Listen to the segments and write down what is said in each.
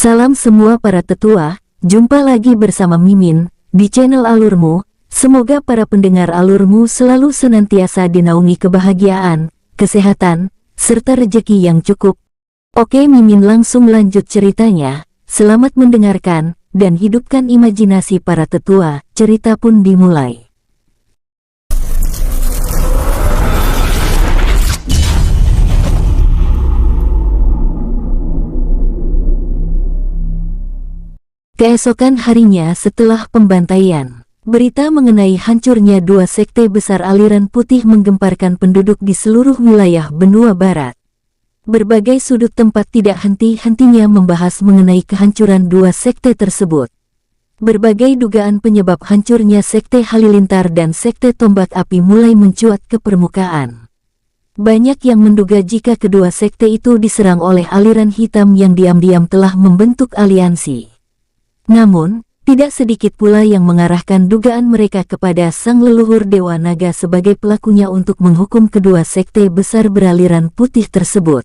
Salam semua para tetua, jumpa lagi bersama Mimin, di channel Alurmu. Semoga para pendengar Alurmu selalu senantiasa dinaungi kebahagiaan, kesehatan, serta rejeki yang cukup. Oke, Mimin langsung lanjut ceritanya. Selamat mendengarkan, dan hidupkan imajinasi para tetua. Cerita pun dimulai. Keesokan harinya setelah pembantaian, berita mengenai hancurnya dua sekte besar aliran putih menggemparkan penduduk di seluruh wilayah benua barat. Berbagai sudut tempat tidak henti-hentinya membahas mengenai kehancuran dua sekte tersebut. Berbagai dugaan penyebab hancurnya sekte Halilintar dan sekte Tombak Api mulai mencuat ke permukaan. Banyak yang menduga jika kedua sekte itu diserang oleh aliran hitam yang diam-diam telah membentuk aliansi. Namun, tidak sedikit pula yang mengarahkan dugaan mereka kepada sang leluhur Dewa Naga sebagai pelakunya untuk menghukum kedua sekte besar beraliran putih tersebut.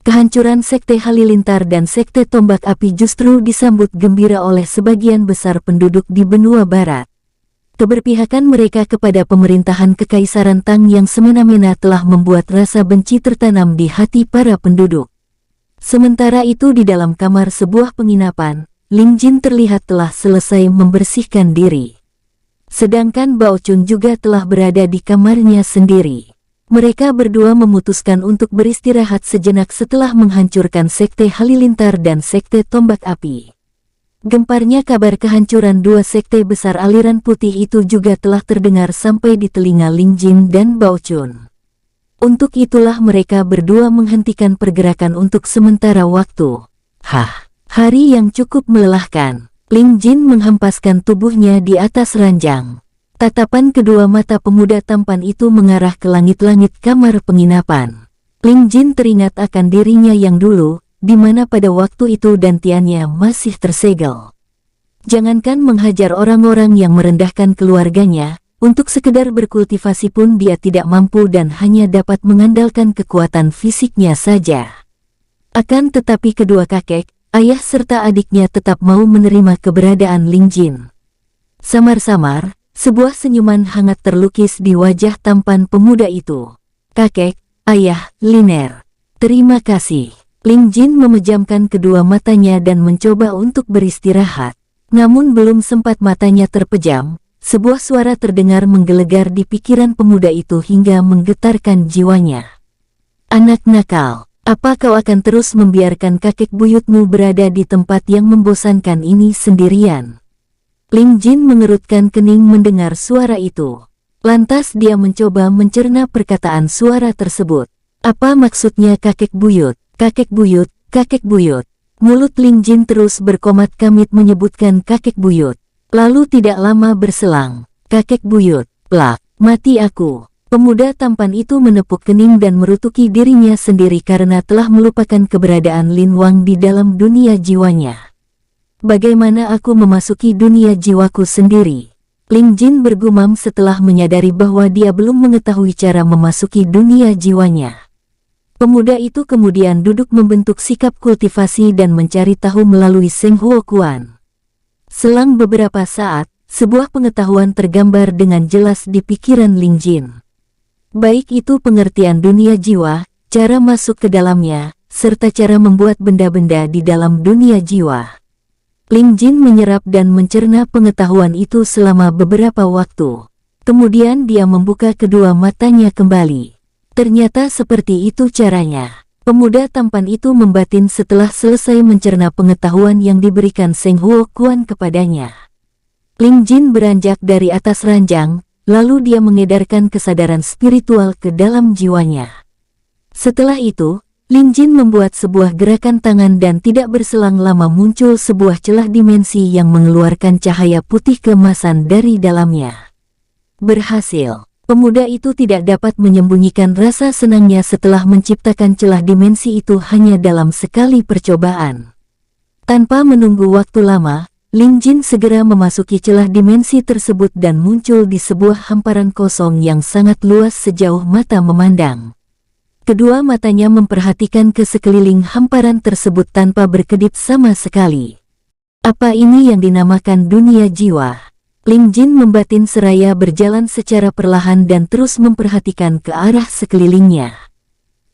Kehancuran sekte Halilintar dan sekte Tombak Api justru disambut gembira oleh sebagian besar penduduk di benua barat. Keberpihakan mereka kepada pemerintahan Kekaisaran Tang yang semena-mena telah membuat rasa benci tertanam di hati para penduduk. Sementara itu di dalam kamar sebuah penginapan, Ling Jin terlihat telah selesai membersihkan diri. Sedangkan Bao Chun juga telah berada di kamarnya sendiri. Mereka berdua memutuskan untuk beristirahat sejenak setelah menghancurkan sekte Halilintar dan sekte Tombak Api. Gemparnya kabar kehancuran dua sekte besar aliran putih itu juga telah terdengar sampai di telinga Ling Jin dan Bao Chun. Untuk itulah mereka berdua menghentikan pergerakan untuk sementara waktu. Hari yang cukup melelahkan. Ling Jin menghempaskan tubuhnya di atas ranjang. Tatapan kedua mata pemuda tampan itu mengarah ke langit-langit kamar penginapan. Ling Jin teringat akan dirinya yang dulu, di mana pada waktu itu dantiannya masih tersegel. Jangankan menghajar orang-orang yang merendahkan keluarganya, untuk sekedar berkultivasi pun dia tidak mampu dan hanya dapat mengandalkan kekuatan fisiknya saja. Akan tetapi kedua kakek, ayah serta adiknya tetap mau menerima keberadaan Ling Jin. Samar-samar, sebuah senyuman hangat terlukis di wajah tampan pemuda itu. Kakek, ayah, Liner. Terima kasih. Ling Jin memejamkan kedua matanya dan mencoba untuk beristirahat. Namun belum sempat matanya terpejam, sebuah suara terdengar menggelegar di pikiran pemuda itu hingga menggetarkan jiwanya. Anak nakal. Apa kau akan terus membiarkan kakek buyutmu berada di tempat yang membosankan ini sendirian? Ling Jin mengerutkan kening mendengar suara itu. Lantas dia mencoba mencerna perkataan suara tersebut. Apa maksudnya kakek buyut, kakek buyut, kakek buyut? Mulut Ling Jin terus berkomat-kamit menyebutkan kakek buyut. Lalu tidak lama berselang, kakek buyut, plak, mati aku. Pemuda tampan itu menepuk kening dan merutuki dirinya sendiri karena telah melupakan keberadaan Lin Wang di dalam dunia jiwanya. Bagaimana aku memasuki dunia jiwaku sendiri? Ling Jin bergumam setelah menyadari bahwa dia belum mengetahui cara memasuki dunia jiwanya. Pemuda itu kemudian duduk membentuk sikap kultivasi dan mencari tahu melalui Seng Huo Kuan. Selang beberapa saat, sebuah pengetahuan tergambar dengan jelas di pikiran Ling Jin. Baik itu pengertian dunia jiwa, cara masuk ke dalamnya, serta cara membuat benda-benda di dalam dunia jiwa. Ling Jin menyerap dan mencerna pengetahuan itu selama beberapa waktu. Kemudian dia membuka kedua matanya kembali. Ternyata seperti itu caranya. Pemuda tampan itu membatin setelah selesai mencerna pengetahuan yang diberikan Seng Huo Kuan kepadanya. Ling Jin beranjak dari atas ranjang, lalu dia mengedarkan kesadaran spiritual ke dalam jiwanya. Setelah itu, Ling Jin membuat sebuah gerakan tangan dan tidak berselang lama muncul sebuah celah dimensi yang mengeluarkan cahaya putih keemasan dari dalamnya. Berhasil. Pemuda itu tidak dapat menyembunyikan rasa senangnya setelah menciptakan celah dimensi itu hanya dalam sekali percobaan. Tanpa menunggu waktu lama, Ling Jin segera memasuki celah dimensi tersebut dan muncul di sebuah hamparan kosong yang sangat luas sejauh mata memandang. Kedua matanya memperhatikan ke sekeliling hamparan tersebut tanpa berkedip sama sekali. Apa ini yang dinamakan dunia jiwa? Ling Jin membatin seraya berjalan secara perlahan dan terus memperhatikan ke arah sekelilingnya.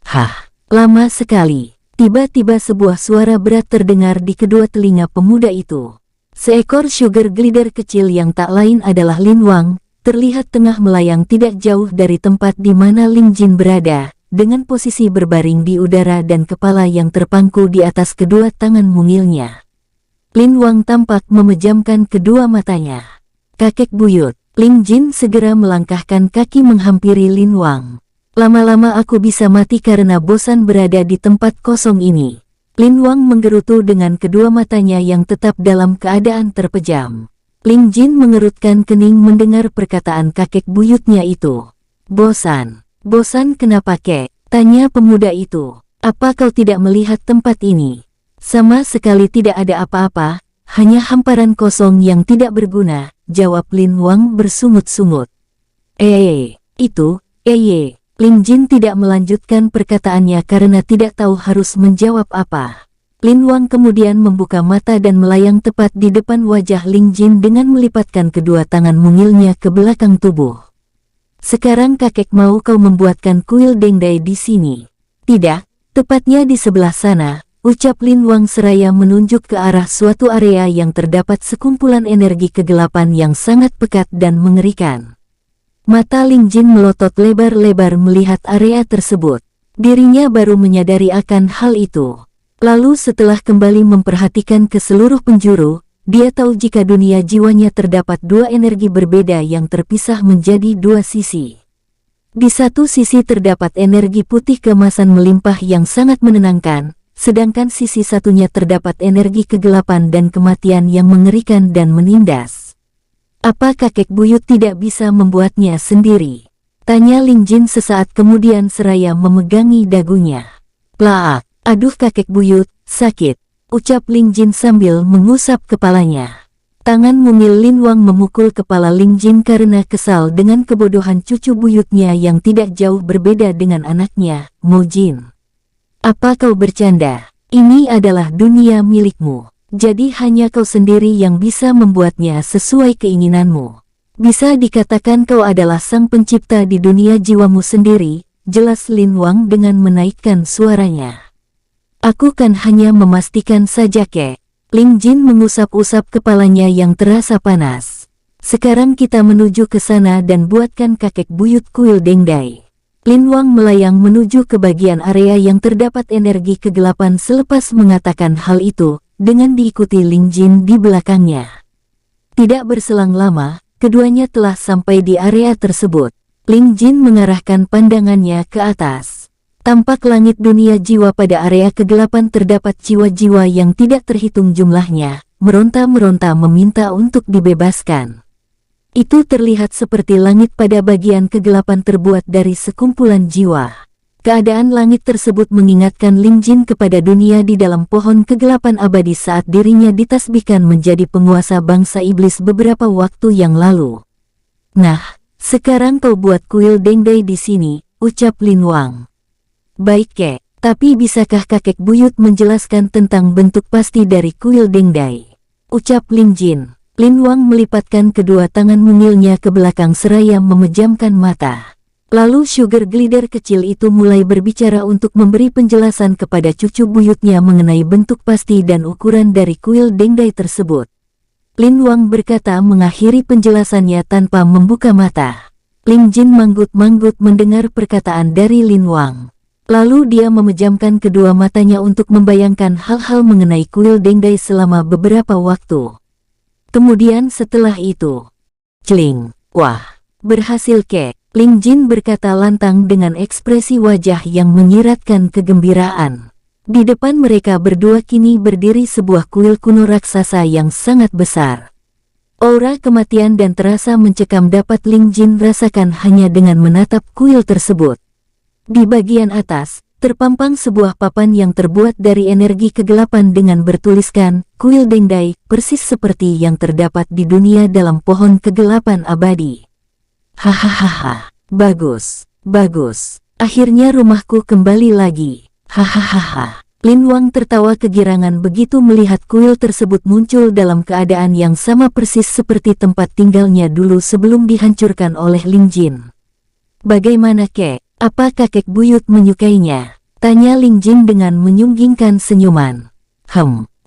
Hah, lama sekali. Tiba-tiba sebuah suara berat terdengar di kedua telinga pemuda itu. Seekor sugar glider kecil yang tak lain adalah Lin Wang, terlihat tengah melayang tidak jauh dari tempat di mana Ling Jin berada, dengan posisi berbaring di udara dan kepala yang terpangku di atas kedua tangan mungilnya. Lin Wang tampak memejamkan kedua matanya. Kakek buyut, Ling Jin segera melangkahkan kaki menghampiri Lin Wang. Lama-lama aku bisa mati karena bosan berada di tempat kosong ini. Lin Wang menggerutu dengan kedua matanya yang tetap dalam keadaan terpejam. Ling Jin mengerutkan kening mendengar perkataan kakek buyutnya itu. Bosan? Bosan kenapa kek? Tanya pemuda itu. Apa kau tidak melihat tempat ini? Sama sekali tidak ada apa-apa, hanya hamparan kosong yang tidak berguna, jawab Lin Wang bersungut-sungut. Ling Jin tidak melanjutkan perkataannya karena tidak tahu harus menjawab apa. Lin Wang kemudian membuka mata dan melayang tepat di depan wajah Ling Jin dengan melipatkan kedua tangan mungilnya ke belakang tubuh. Sekarang kakek mau kau membuatkan kuil dengdai di sini. Tidak, tepatnya di sebelah sana, ucap Lin Wang seraya menunjuk ke arah suatu area yang terdapat sekumpulan energi kegelapan yang sangat pekat dan mengerikan. Mata Ling Jin melotot lebar-lebar melihat area tersebut. Dirinya baru menyadari akan hal itu. Lalu setelah kembali memperhatikan ke seluruh penjuru, dia tahu jika dunia jiwanya terdapat dua energi berbeda yang terpisah menjadi dua sisi. Di satu sisi terdapat energi putih keemasan melimpah yang sangat menenangkan, sedangkan sisi satunya terdapat energi kegelapan dan kematian yang mengerikan dan menindas. Apa kakek buyut tidak bisa membuatnya sendiri? Tanya Ling Jin sesaat kemudian seraya memegangi dagunya. Plaak, aduh kakek buyut, sakit, ucap Ling Jin sambil mengusap kepalanya. Tangan mungil Lin Wang memukul kepala Ling Jin karena kesal dengan kebodohan cucu buyutnya yang tidak jauh berbeda dengan anaknya, Mo Jin. Apa kau bercanda? Ini adalah dunia milikmu. Jadi hanya kau sendiri yang bisa membuatnya sesuai keinginanmu. Bisa dikatakan kau adalah sang pencipta di dunia jiwamu sendiri, jelas Lin Wang dengan menaikkan suaranya. Aku kan hanya memastikan saja kek. Ling Jin mengusap-usap kepalanya yang terasa panas. Sekarang kita menuju ke sana dan buatkan kakek buyut kuil dengdai. Lin Wang melayang menuju ke bagian area yang terdapat energi kegelapan selepas mengatakan hal itu, dengan diikuti Ling Jin di belakangnya. Tidak berselang lama, keduanya telah sampai di area tersebut. Ling Jin mengarahkan pandangannya ke atas. Tampak langit dunia jiwa pada area kegelapan terdapat jiwa-jiwa yang tidak terhitung jumlahnya, meronta-meronta meminta untuk dibebaskan. Itu terlihat seperti langit pada bagian kegelapan terbuat dari sekumpulan jiwa. Keadaan langit tersebut mengingatkan Ling Jin kepada dunia di dalam pohon kegelapan abadi saat dirinya ditasbihkan menjadi penguasa bangsa iblis beberapa waktu yang lalu. Nah, sekarang kau buat kuil dengdai di sini, ucap Lin Wang. Baik kek, tapi bisakah kakek buyut menjelaskan tentang bentuk pasti dari kuil dengdai? Ucap Ling Jin. Lin Wang melipatkan kedua tangan mungilnya ke belakang seraya memejamkan mata. Lalu sugar glider kecil itu mulai berbicara untuk memberi penjelasan kepada cucu buyutnya mengenai bentuk pasti dan ukuran dari kuil dengdai tersebut. Lin Wang berkata mengakhiri penjelasannya tanpa membuka mata. Ling Jin manggut-manggut mendengar perkataan dari Lin Wang. Lalu dia memejamkan kedua matanya untuk membayangkan hal-hal mengenai kuil dengdai selama beberapa waktu. Kemudian setelah itu, celing, wah, berhasil kek, Ling Jin berkata lantang dengan ekspresi wajah yang menyiratkan kegembiraan. Di depan mereka berdua kini berdiri sebuah kuil kuno raksasa yang sangat besar. Aura kematian dan terasa mencekam dapat Ling Jin rasakan hanya dengan menatap kuil tersebut. Di bagian atas, terpampang sebuah papan yang terbuat dari energi kegelapan dengan bertuliskan, kuil dengdai, persis seperti yang terdapat di dunia dalam pohon kegelapan abadi. Hahaha, bagus, bagus. Akhirnya rumahku kembali lagi. Hahaha. Lin Wang tertawa kegirangan begitu melihat kuil tersebut muncul dalam keadaan yang sama persis seperti tempat tinggalnya dulu sebelum dihancurkan oleh Ling Jin. Bagaimana kek? Apa kakek buyut menyukainya? Tanya Ling Jin dengan menyunggingkan senyuman.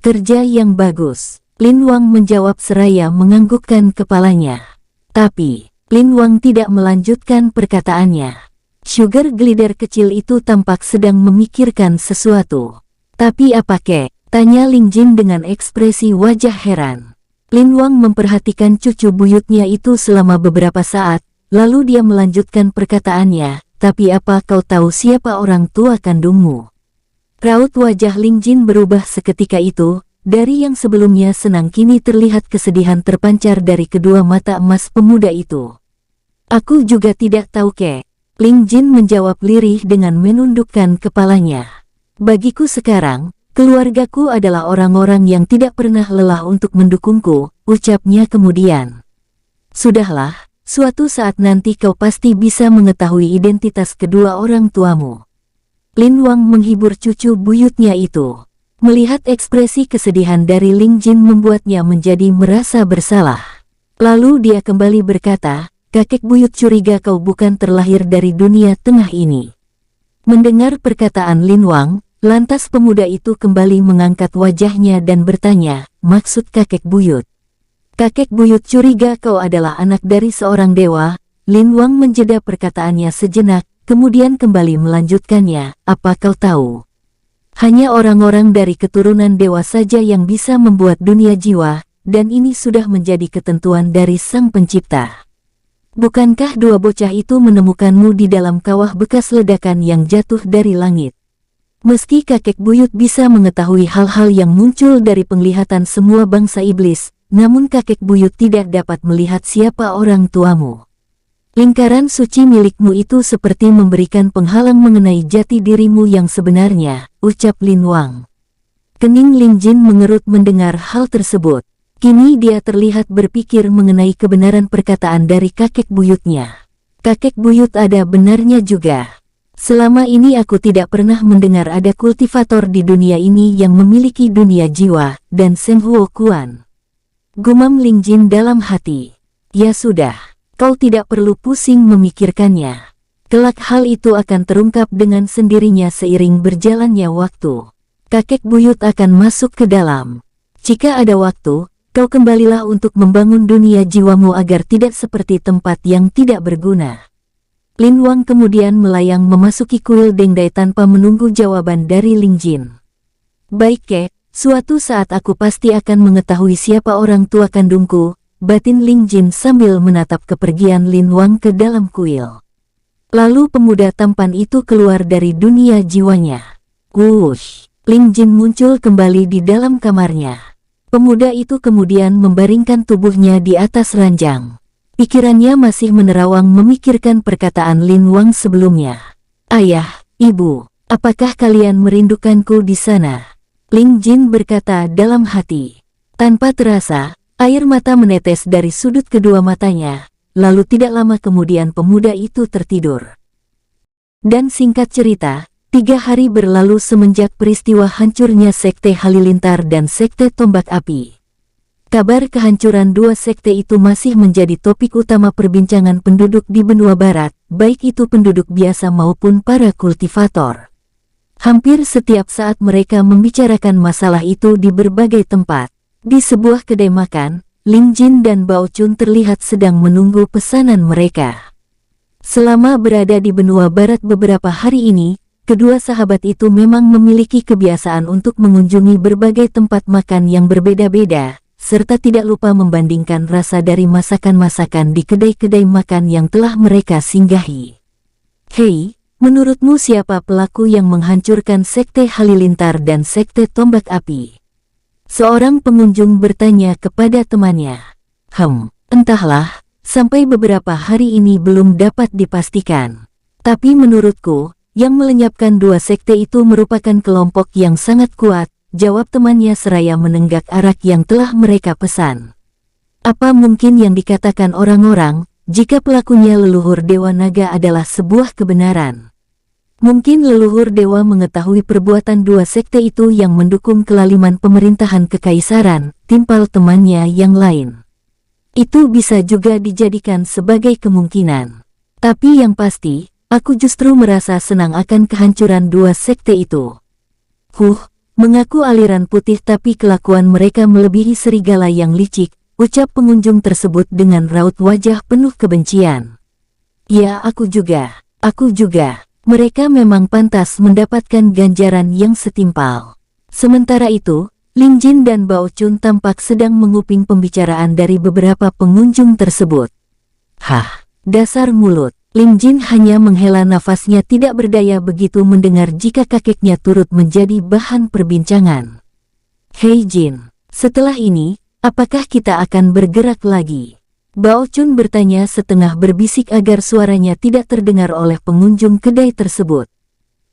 Kerja yang bagus. Lin Wang menjawab seraya menganggukkan kepalanya. Tapi, Lin Wang tidak melanjutkan perkataannya. Sugar glider kecil itu tampak sedang memikirkan sesuatu. Tapi apa kek? Tanya Ling Jin dengan ekspresi wajah heran. Lin Wang memperhatikan cucu buyutnya itu selama beberapa saat, lalu dia melanjutkan perkataannya, tapi apa kau tahu siapa orang tua kandungmu? Raut wajah Ling Jin berubah seketika itu, dari yang sebelumnya senang kini terlihat kesedihan terpancar dari kedua mata emas pemuda itu. Aku juga tidak tahu kek. Ling Jin menjawab lirih dengan menundukkan kepalanya. Bagiku sekarang, keluargaku adalah orang-orang yang tidak pernah lelah untuk mendukungku, ucapnya kemudian. Sudahlah, suatu saat nanti kau pasti bisa mengetahui identitas kedua orang tuamu. Lin Wang menghibur cucu buyutnya itu. Melihat ekspresi kesedihan dari Ling Jin membuatnya menjadi merasa bersalah. Lalu dia kembali berkata, kakek buyut curiga kau bukan terlahir dari dunia tengah ini. Mendengar perkataan Lin Wang, lantas pemuda itu kembali mengangkat wajahnya dan bertanya, maksud kakek buyut? Kakek buyut curiga kau adalah anak dari seorang dewa. Lin Wang menjeda perkataannya sejenak, kemudian kembali melanjutkannya, apa kau tahu? Hanya orang-orang dari keturunan dewa saja yang bisa membuat dunia jiwa, dan ini sudah menjadi ketentuan dari Sang Pencipta. Bukankah dua bocah itu menemukanmu di dalam kawah bekas ledakan yang jatuh dari langit? Meski kakek buyut bisa mengetahui hal-hal yang muncul dari penglihatan semua bangsa iblis, namun kakek buyut tidak dapat melihat siapa orang tuamu. Lingkaran suci milikmu itu seperti memberikan penghalang mengenai jati dirimu yang sebenarnya, ucap Lin Wang. Kening Ling Jin mengerut mendengar hal tersebut. Kini dia terlihat berpikir mengenai kebenaran perkataan dari kakek buyutnya. Kakek buyut ada benarnya juga. Selama ini aku tidak pernah mendengar ada kultivator di dunia ini yang memiliki dunia jiwa, dan Seng Huo Kuan. Gumam Ling Jin dalam hati. Ya sudah, kau tidak perlu pusing memikirkannya. Kelak hal itu akan terungkap dengan sendirinya seiring berjalannya waktu. Kakek buyut akan masuk ke dalam. Jika ada waktu, kau kembalilah untuk membangun dunia jiwamu agar tidak seperti tempat yang tidak berguna. Lin Wang kemudian melayang memasuki kuil Dengdai tanpa menunggu jawaban dari Ling Jin. Baik kek, suatu saat aku pasti akan mengetahui siapa orang tua kandungku, batin Ling Jin sambil menatap kepergian Lin Wang ke dalam kuil. Lalu pemuda tampan itu keluar dari dunia jiwanya. Wush! Ling Jin muncul kembali di dalam kamarnya. Pemuda itu kemudian membaringkan tubuhnya di atas ranjang. Pikirannya masih menerawang memikirkan perkataan Lin Wang sebelumnya. Ayah, ibu, apakah kalian merindukanku di sana? Ling Jin berkata dalam hati. Tanpa terasa, air mata menetes dari sudut kedua matanya, lalu tidak lama kemudian pemuda itu tertidur. Dan singkat cerita, 3 hari berlalu semenjak peristiwa hancurnya Sekte Halilintar dan Sekte Tombak Api. Kabar kehancuran dua sekte itu masih menjadi topik utama perbincangan penduduk di benua barat, baik itu penduduk biasa maupun para kultivator. Hampir setiap saat mereka membicarakan masalah itu di berbagai tempat. Di sebuah kedai makan, Ling Jin dan Bao Chun terlihat sedang menunggu pesanan mereka. Selama berada di benua barat beberapa hari ini, kedua sahabat itu memang memiliki kebiasaan untuk mengunjungi berbagai tempat makan yang berbeda-beda, serta tidak lupa membandingkan rasa dari masakan-masakan di kedai-kedai makan yang telah mereka singgahi. Hei, menurutmu siapa pelaku yang menghancurkan Sekte Halilintar dan Sekte Tombak Api? Seorang pengunjung bertanya kepada temannya. Entahlah, sampai beberapa hari ini belum dapat dipastikan. Tapi menurutku, yang melenyapkan dua sekte itu merupakan kelompok yang sangat kuat, jawab temannya seraya menenggak arak yang telah mereka pesan. Apa mungkin yang dikatakan orang-orang, jika pelakunya leluhur Dewa Naga adalah sebuah kebenaran? Mungkin leluhur dewa mengetahui perbuatan dua sekte itu yang mendukung kelaliman pemerintahan kekaisaran, timpal temannya yang lain. Itu bisa juga dijadikan sebagai kemungkinan. Tapi yang pasti, aku justru merasa senang akan kehancuran dua sekte itu. Mengaku aliran putih tapi kelakuan mereka melebihi serigala yang licik, ucap pengunjung tersebut dengan raut wajah penuh kebencian. Ya, aku juga. Mereka memang pantas mendapatkan ganjaran yang setimpal. Sementara itu, Ling Jin dan Bao Chun tampak sedang menguping pembicaraan dari beberapa pengunjung tersebut. Dasar mulut. Ling Jin hanya menghela nafasnya tidak berdaya begitu mendengar jika kakeknya turut menjadi bahan perbincangan. Hei Jin, setelah ini, apakah kita akan bergerak lagi? Bao Chun bertanya setengah berbisik agar suaranya tidak terdengar oleh pengunjung kedai tersebut.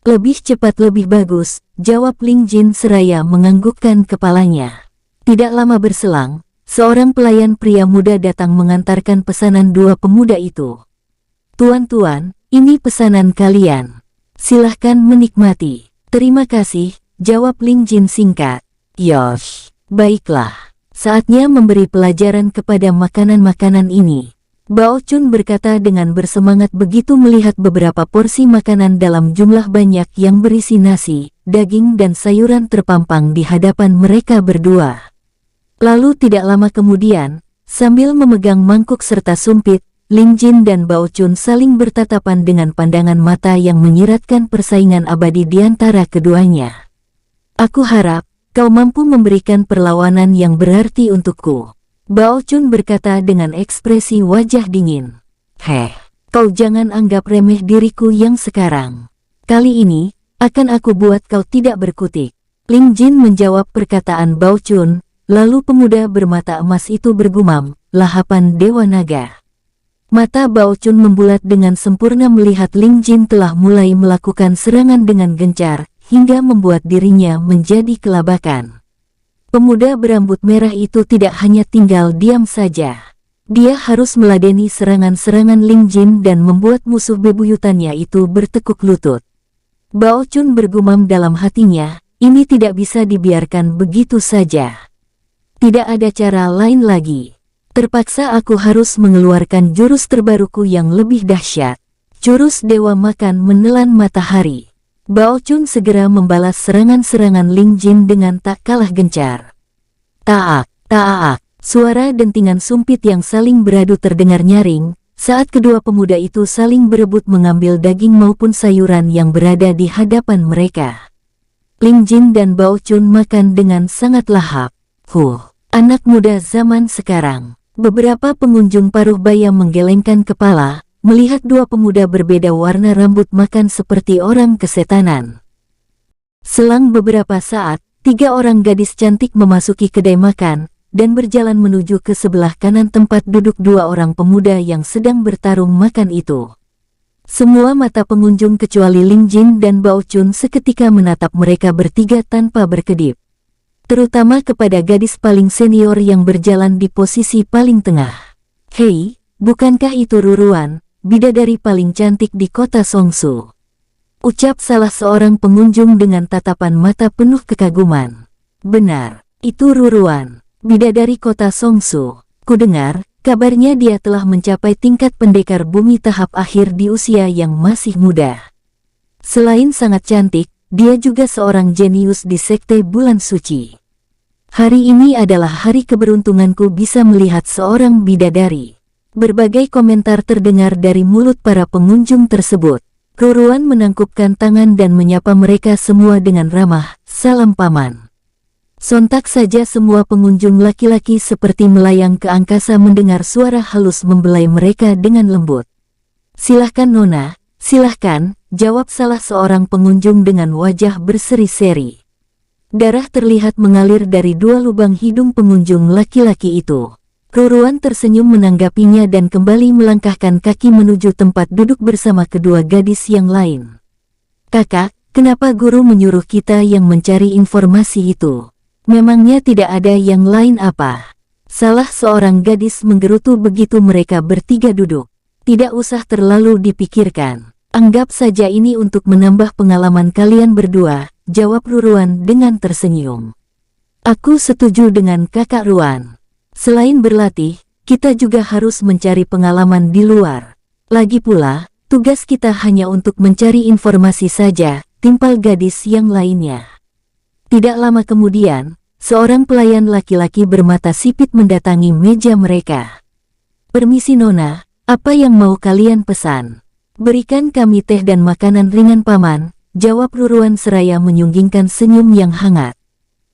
Lebih cepat lebih bagus, jawab Ling Jin seraya menganggukkan kepalanya. Tidak lama berselang, seorang pelayan pria muda datang mengantarkan pesanan dua pemuda itu. Tuan-tuan, ini pesanan kalian. Silahkan menikmati. Terima kasih, jawab Ling Jin singkat. Yosh, baiklah. Saatnya memberi pelajaran kepada makanan-makanan ini. Bao Chun berkata dengan bersemangat begitu melihat beberapa porsi makanan dalam jumlah banyak yang berisi nasi, daging dan sayuran terpampang di hadapan mereka berdua. Lalu tidak lama kemudian, sambil memegang mangkuk serta sumpit, Ling Jin dan Bao Chun saling bertatapan dengan pandangan mata yang menyiratkan persaingan abadi di antara keduanya. Aku harap kau mampu memberikan perlawanan yang berarti untukku. Bao Chun berkata dengan ekspresi wajah dingin. Kau jangan anggap remeh diriku yang sekarang. Kali ini, akan aku buat kau tidak berkutik. Ling Jin menjawab perkataan Bao Chun, lalu pemuda bermata emas itu bergumam, lahapan Dewa Naga. Mata Bao Chun membulat dengan sempurna melihat Ling Jin telah mulai melakukan serangan dengan gencar, hingga membuat dirinya menjadi kelabakan. Pemuda berambut merah itu tidak hanya tinggal diam saja. Dia harus meladeni serangan-serangan Ling Jin dan membuat musuh bebuyutannya itu bertekuk lutut. Bao Chun bergumam dalam hatinya, ini tidak bisa dibiarkan begitu saja. Tidak ada cara lain lagi. Terpaksa aku harus mengeluarkan jurus terbaruku yang lebih dahsyat. Jurus Dewa Makan Menelan Matahari. Bao Chun segera membalas serangan-serangan Ling Jin dengan tak kalah gencar. Taak, taak, suara dentingan sumpit yang saling beradu terdengar nyaring, saat kedua pemuda itu saling berebut mengambil daging maupun sayuran yang berada di hadapan mereka. Ling Jin dan Bao Chun makan dengan sangat lahap. Anak muda zaman sekarang. Beberapa pengunjung paruh baya menggelengkan kepala, melihat dua pemuda berbeda warna rambut makan seperti orang kesetanan. Selang beberapa saat, 3 orang gadis cantik memasuki kedai makan, dan berjalan menuju ke sebelah kanan tempat duduk 2 orang pemuda yang sedang bertarung makan itu. Semua mata pengunjung kecuali Ling Jin dan Bao Chun seketika menatap mereka bertiga tanpa berkedip. Terutama kepada gadis paling senior yang berjalan di posisi paling tengah. Hei, bukankah itu Ruruan, bidadari paling cantik di kota Songsu? Ucap salah seorang pengunjung dengan tatapan mata penuh kekaguman. Benar, itu Ruruan, bidadari kota Songsu. Kudengar, kabarnya dia telah mencapai tingkat pendekar bumi tahap akhir di usia yang masih muda. Selain sangat cantik, dia juga seorang jenius di sekte bulan suci. Hari ini adalah hari keberuntunganku bisa melihat seorang bidadari. Berbagai komentar terdengar dari mulut para pengunjung tersebut. Ruruan menangkupkan tangan dan menyapa mereka semua dengan ramah, salam paman. Sontak saja semua pengunjung laki-laki seperti melayang ke angkasa mendengar suara halus membelai mereka dengan lembut. Silahkan Nona, silahkan, jawab salah seorang pengunjung dengan wajah berseri-seri. Darah terlihat mengalir dari 2 lubang hidung pengunjung laki-laki itu. Ruruan tersenyum menanggapinya dan kembali melangkahkan kaki menuju tempat duduk bersama kedua gadis yang lain. Kakak, kenapa guru menyuruh kita yang mencari informasi itu? Memangnya tidak ada yang lain apa? Salah seorang gadis menggerutu begitu mereka bertiga duduk. Tidak usah terlalu dipikirkan. Anggap saja ini untuk menambah pengalaman kalian berdua, jawab Ruruan dengan tersenyum. Aku setuju dengan Kakak Ruan. Selain berlatih, kita juga harus mencari pengalaman di luar. Lagi pula, tugas kita hanya untuk mencari informasi saja, timpal gadis yang lainnya. Tidak lama kemudian, seorang pelayan laki-laki bermata sipit mendatangi meja mereka. Permisi Nona, apa yang mau kalian pesan? Berikan kami teh dan makanan ringan paman, jawab Ruruan seraya menyunggingkan senyum yang hangat.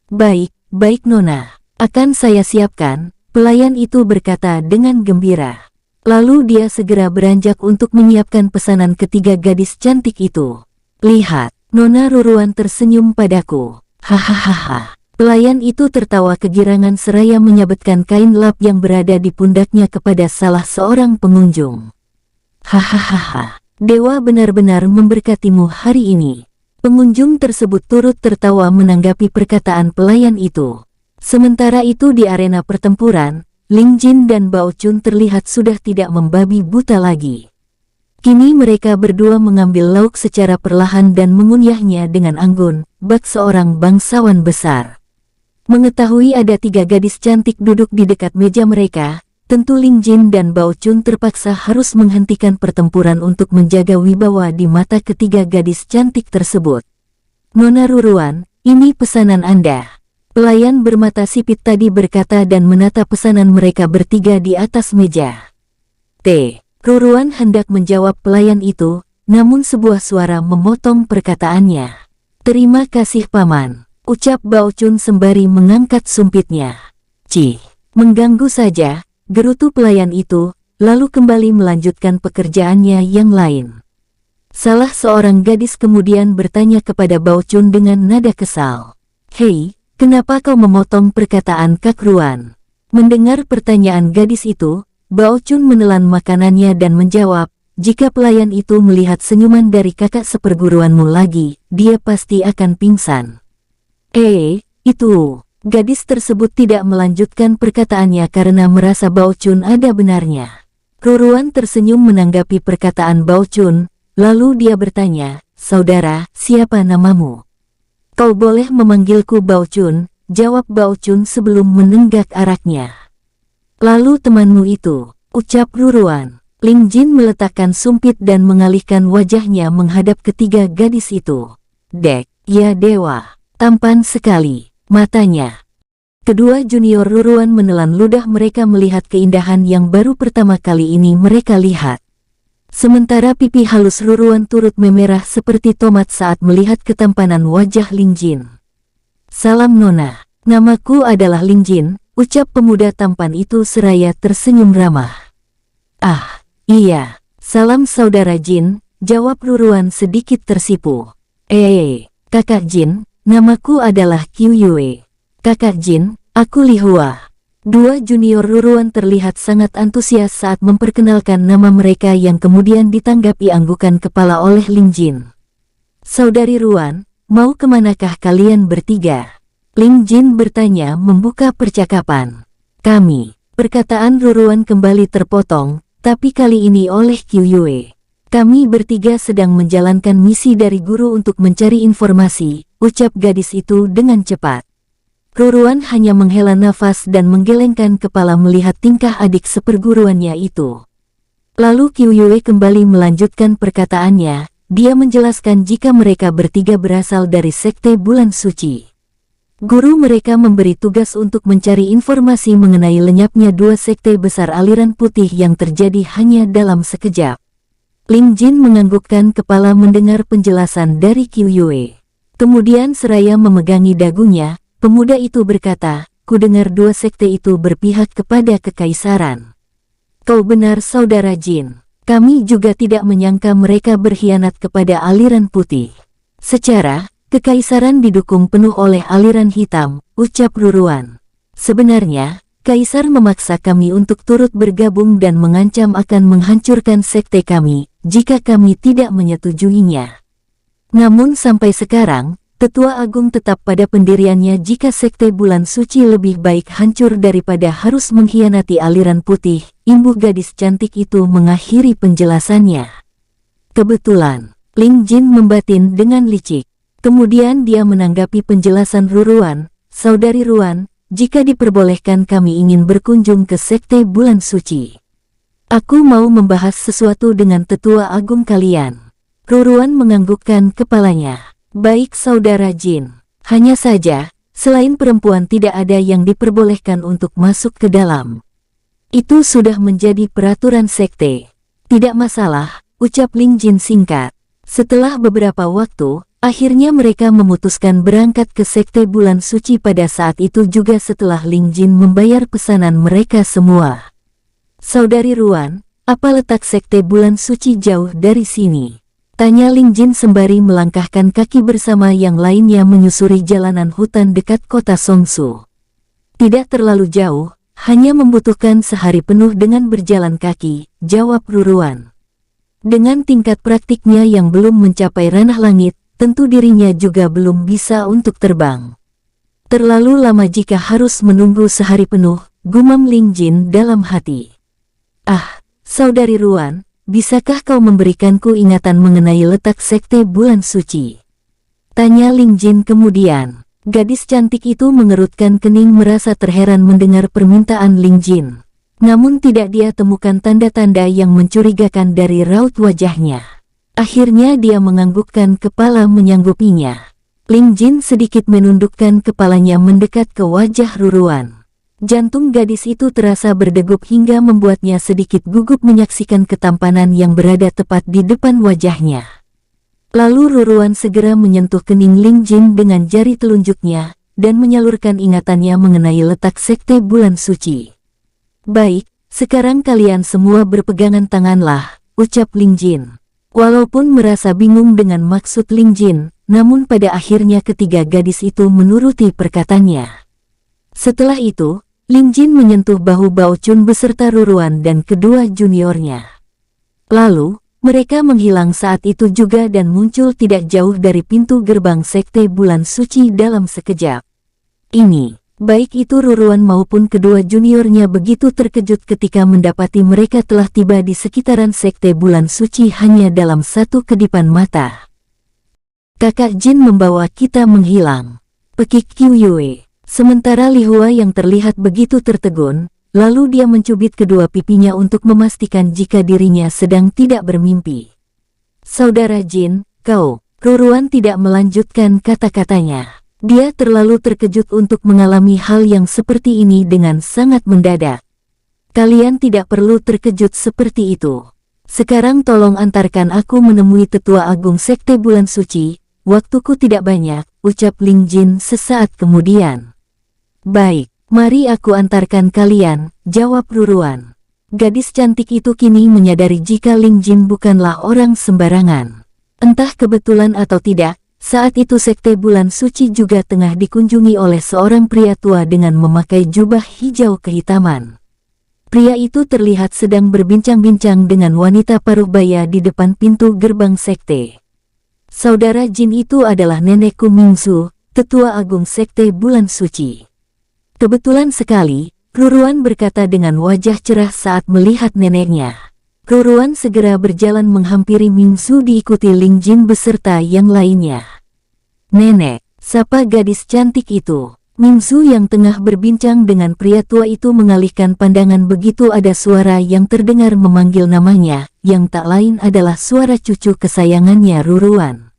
Baik Nona, akan saya siapkan, pelayan itu berkata dengan gembira. Lalu dia segera beranjak untuk menyiapkan pesanan ketiga gadis cantik itu. Lihat, Nona Ruruan tersenyum padaku. Hahaha. Pelayan itu tertawa kegirangan seraya menyabetkan kain lap yang berada di pundaknya kepada salah seorang pengunjung. Hahaha, dewa benar-benar memberkatimu hari ini. Pengunjung tersebut turut tertawa menanggapi perkataan pelayan itu. Sementara itu di arena pertempuran, Ling Jin dan Bao Chun terlihat sudah tidak membabi buta lagi. Kini mereka berdua mengambil lauk secara perlahan dan mengunyahnya dengan anggun, bak seorang bangsawan besar. Mengetahui ada 3 gadis cantik duduk di dekat meja mereka, tentu Ling Jin dan Bao Chun terpaksa harus menghentikan pertempuran untuk menjaga wibawa di mata ketiga gadis cantik tersebut. Nona Ruruan, ini pesanan Anda. Pelayan bermata sipit tadi berkata dan menata pesanan mereka bertiga di atas meja. Ruruan hendak menjawab pelayan itu, namun sebuah suara memotong perkataannya. Terima kasih paman, ucap Bao Chun sembari mengangkat sumpitnya. Mengganggu saja, gerutu pelayan itu, lalu kembali melanjutkan pekerjaannya yang lain. Salah seorang gadis kemudian bertanya kepada Bao Chun dengan nada kesal. Hei, kenapa kau memotong perkataan Kak Ruan? Mendengar pertanyaan gadis itu, Bao Chun menelan makanannya dan menjawab, jika pelayan itu melihat senyuman dari kakak seperguruanmu lagi, dia pasti akan pingsan. Itu, gadis tersebut tidak melanjutkan perkataannya karena merasa Bao Chun ada benarnya. Ruruan tersenyum menanggapi perkataan Bao Chun, lalu dia bertanya, saudara, siapa namamu? Kau boleh memanggilku Bao Chun, jawab Bao Chun sebelum menenggak araknya. Lalu temanmu itu, ucap Ruruan. Ling Jin meletakkan sumpit dan mengalihkan wajahnya menghadap ketiga gadis itu. Ya dewa, tampan sekali matanya. Kedua junior Ruruan menelan ludah mereka melihat keindahan yang baru pertama kali ini mereka lihat. Sementara pipi halus Ruruan turut memerah seperti tomat saat melihat ketampanan wajah Ling Jin. Salam Nona, namaku adalah Ling Jin, ucap pemuda tampan itu seraya tersenyum ramah. Iya, salam saudara Jin, jawab Ruruan sedikit tersipu. Kakak Jin, namaku adalah Qiu Yue. Kakak Jin, aku Li Hua. Dua junior Ruruan terlihat sangat antusias saat memperkenalkan nama mereka yang kemudian ditanggapi anggukan kepala oleh Ling Jin. Saudari Ruan, mau kemanakah kalian bertiga? Ling Jin bertanya membuka percakapan. Kami, perkataan Ruruan kembali terpotong, tapi kali ini oleh Qiu Yue. Kami bertiga sedang menjalankan misi dari guru untuk mencari informasi, ucap gadis itu dengan cepat. Ruruan hanya menghela nafas dan menggelengkan kepala melihat tingkah adik seperguruannya itu. Lalu Qiu Yue kembali melanjutkan perkataannya, dia menjelaskan jika mereka bertiga berasal dari Sekte Bulan Suci. Guru mereka memberi tugas untuk mencari informasi mengenai lenyapnya 2 sekte besar aliran putih yang terjadi hanya dalam sekejap. Ling Jin menganggukkan kepala mendengar penjelasan dari Qiu Yue. Kemudian seraya memegangi dagunya, pemuda itu berkata, "Kudengar 2 sekte itu berpihak kepada kekaisaran." Kau benar saudara Jin. Kami juga tidak menyangka mereka berkhianat kepada aliran putih. Secara kekaisaran didukung penuh oleh aliran hitam, ucap Ruruan. Sebenarnya, kaisar memaksa kami untuk turut bergabung dan mengancam akan menghancurkan sekte kami, jika kami tidak menyetujuinya. Namun sampai sekarang, Tetua Agung tetap pada pendiriannya jika sekte Bulan Suci lebih baik hancur daripada harus mengkhianati aliran putih, imbuh gadis cantik itu mengakhiri penjelasannya. Kebetulan, Ling Jin membatin dengan licik. Kemudian dia menanggapi penjelasan Ruruan, "Saudari Ruan, jika diperbolehkan kami ingin berkunjung ke Sekte Bulan Suci. Aku mau membahas sesuatu dengan tetua agung kalian." Ruruan menganggukkan kepalanya. "Baik Saudara Jin. Hanya saja, selain perempuan tidak ada yang diperbolehkan untuk masuk ke dalam. Itu sudah menjadi peraturan sekte." "Tidak masalah," ucap Ling Jin singkat. Setelah beberapa waktu, akhirnya mereka memutuskan berangkat ke Sekte Bulan Suci pada saat itu juga setelah Ling Jin membayar pesanan mereka semua. "Saudari Ruan, apa letak Sekte Bulan Suci jauh dari sini?" tanya Ling Jin sembari melangkahkan kaki bersama yang lainnya menyusuri jalanan hutan dekat kota Songsu. "Tidak terlalu jauh, hanya membutuhkan sehari penuh dengan berjalan kaki," jawab Ruruan. Dengan tingkat praktiknya yang belum mencapai ranah langit, tentu dirinya juga belum bisa untuk terbang. "Terlalu lama jika harus menunggu sehari penuh," gumam Ling Jin dalam hati. "Ah, Saudari Ruan, bisakah kau memberikanku ingatan mengenai letak Sekte Bulan Suci?" tanya Ling Jin kemudian. Gadis cantik itu mengerutkan kening merasa terheran mendengar permintaan Ling Jin. Namun tidak dia temukan tanda-tanda yang mencurigakan dari raut wajahnya. Akhirnya dia menganggukkan kepala menyanggupinya. Ling Jin sedikit menundukkan kepalanya mendekat ke wajah Ruruan. Jantung gadis itu terasa berdegup hingga membuatnya sedikit gugup menyaksikan ketampanan yang berada tepat di depan wajahnya. Lalu Ruruan segera menyentuh kening Ling Jin dengan jari telunjuknya dan menyalurkan ingatannya mengenai letak Sekte Bulan Suci. "Baik, sekarang kalian semua berpegangan tanganlah," ucap Ling Jin. Walaupun merasa bingung dengan maksud Ling Jin, namun pada akhirnya ketiga gadis itu menuruti perkataannya. Setelah itu, Ling Jin menyentuh bahu Bao Chun beserta Ruruan dan kedua juniornya. Lalu, mereka menghilang saat itu juga dan muncul tidak jauh dari pintu gerbang Sekte Bulan Suci dalam sekejap. Baik itu Ruruan maupun kedua juniornya begitu terkejut ketika mendapati mereka telah tiba di sekitaran Sekte Bulan Suci hanya dalam satu kedipan mata. "Kakak Jin membawa kita menghilang," pekik Qiu Yue. Sementara Li Hua yang terlihat begitu tertegun, lalu dia mencubit kedua pipinya untuk memastikan jika dirinya sedang tidak bermimpi. "Saudara Jin, kau..." Ruruan tidak melanjutkan kata-katanya. Dia terlalu terkejut untuk mengalami hal yang seperti ini dengan sangat mendadak. "Kalian tidak perlu terkejut seperti itu. Sekarang tolong antarkan aku menemui Tetua Agung Sekte Bulan Suci, waktuku tidak banyak," ucap Ling Jin sesaat kemudian. "Baik, mari aku antarkan kalian," jawab Ruruan. Gadis cantik itu kini menyadari jika Ling Jin bukanlah orang sembarangan. Entah kebetulan atau tidak, saat itu Sekte Bulan Suci juga tengah dikunjungi oleh seorang pria tua dengan memakai jubah hijau kehitaman. Pria itu terlihat sedang berbincang-bincang dengan wanita paruh baya di depan pintu gerbang sekte. Saudara Jin itu adalah nenekku Mingsu, Tetua Agung Sekte Bulan Suci. Kebetulan sekali, Ruruan berkata dengan wajah cerah saat melihat neneknya. Ruruan segera berjalan menghampiri Mingsu diikuti Ling Jin beserta yang lainnya. "Nenek," sapa gadis cantik itu. Mingsu yang tengah berbincang dengan pria tua itu mengalihkan pandangan begitu ada suara yang terdengar memanggil namanya, yang tak lain adalah suara cucu kesayangannya Ruruan.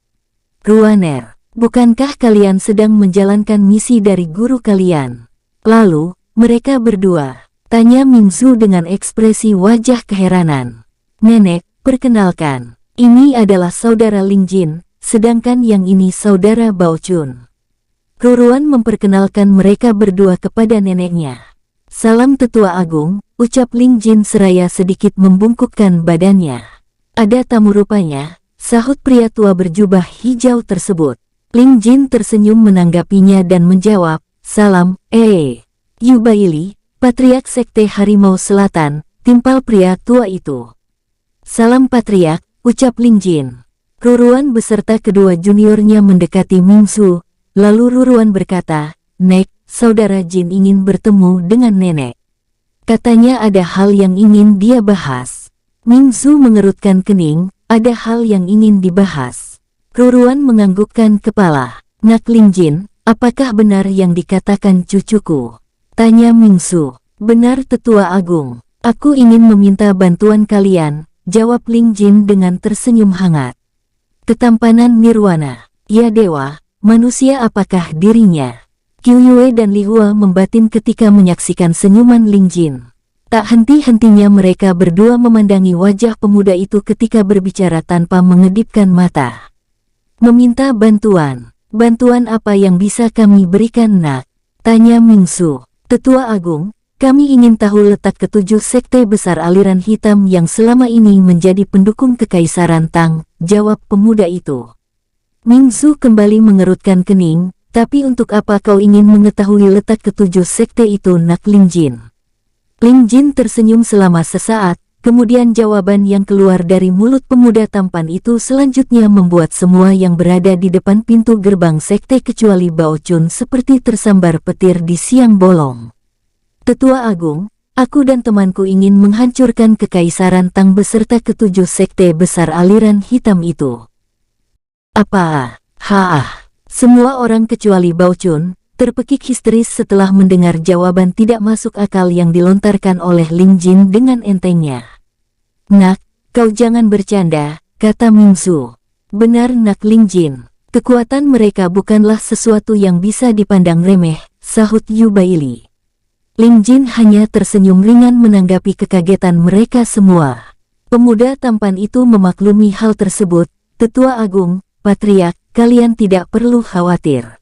"Ruaner, bukankah kalian sedang menjalankan misi dari guru kalian?" "Lalu, mereka berdua?" tanya Mingsu dengan ekspresi wajah keheranan. "Nenek, perkenalkan, ini adalah saudara Ling Jin, sedangkan yang ini saudara Bao Chun." Ruruan memperkenalkan mereka berdua kepada neneknya. "Salam Tetua Agung," ucap Ling Jin seraya sedikit membungkukkan badannya. "Ada tamu rupanya," sahut pria tua berjubah hijau tersebut. Ling Jin tersenyum menanggapinya dan menjawab, "Salam, Yu Baili, Patriark Sekte Harimau Selatan," timpal pria tua itu. "Salam Patriark," ucap Ling Jin. Ruruan beserta kedua juniornya mendekati Mingsu, lalu Ruruan berkata, "Nek, saudara Jin ingin bertemu dengan nenek. Katanya ada hal yang ingin dia bahas." Mingsu mengerutkan kening, ada hal yang ingin dibahas. Ruruan menganggukkan kepala. Nak Lingjin, apakah benar yang dikatakan cucuku? Tanya Mingsu. Benar Tetua Agung. Aku ingin meminta bantuan kalian, jawab Lingjin dengan tersenyum hangat. Ketampanan nirwana. Ya dewa, manusia apakah dirinya? Qiuyue dan Li Hua membatin ketika menyaksikan senyuman Lingjin. Tak henti-hentinya mereka berdua memandangi wajah pemuda itu ketika berbicara tanpa mengedipkan mata. Meminta bantuan. Bantuan apa yang bisa kami berikan nak? Tanya Mingsu. Tetua Agung, kami ingin tahu letak ketujuh sekte besar aliran hitam yang selama ini menjadi pendukung kekaisaran Tang, jawab pemuda itu. Mingsu kembali mengerutkan kening, tapi untuk apa kau ingin mengetahui letak ketujuh sekte itu nak Lingjin? Lingjin tersenyum selama sesaat, kemudian jawaban yang keluar dari mulut pemuda tampan itu selanjutnya membuat semua yang berada di depan pintu gerbang sekte kecuali Bao Chun seperti tersambar petir di siang bolong. Tetua Agung, aku dan temanku ingin menghancurkan kekaisaran Tang beserta ketujuh sekte besar aliran hitam itu. Apa? Semua orang kecuali Bao Chun terpekik histeris setelah mendengar jawaban tidak masuk akal yang dilontarkan oleh Lingjin dengan entengnya. Nak, kau jangan bercanda, kata Mingsu. Benar nak Lingjin, kekuatan mereka bukanlah sesuatu yang bisa dipandang remeh, sahut Yu Baili. Lingjin hanya tersenyum ringan menanggapi kekagetan mereka semua. Pemuda tampan itu memaklumi hal tersebut. Tetua Agung, Patriark, kalian tidak perlu khawatir.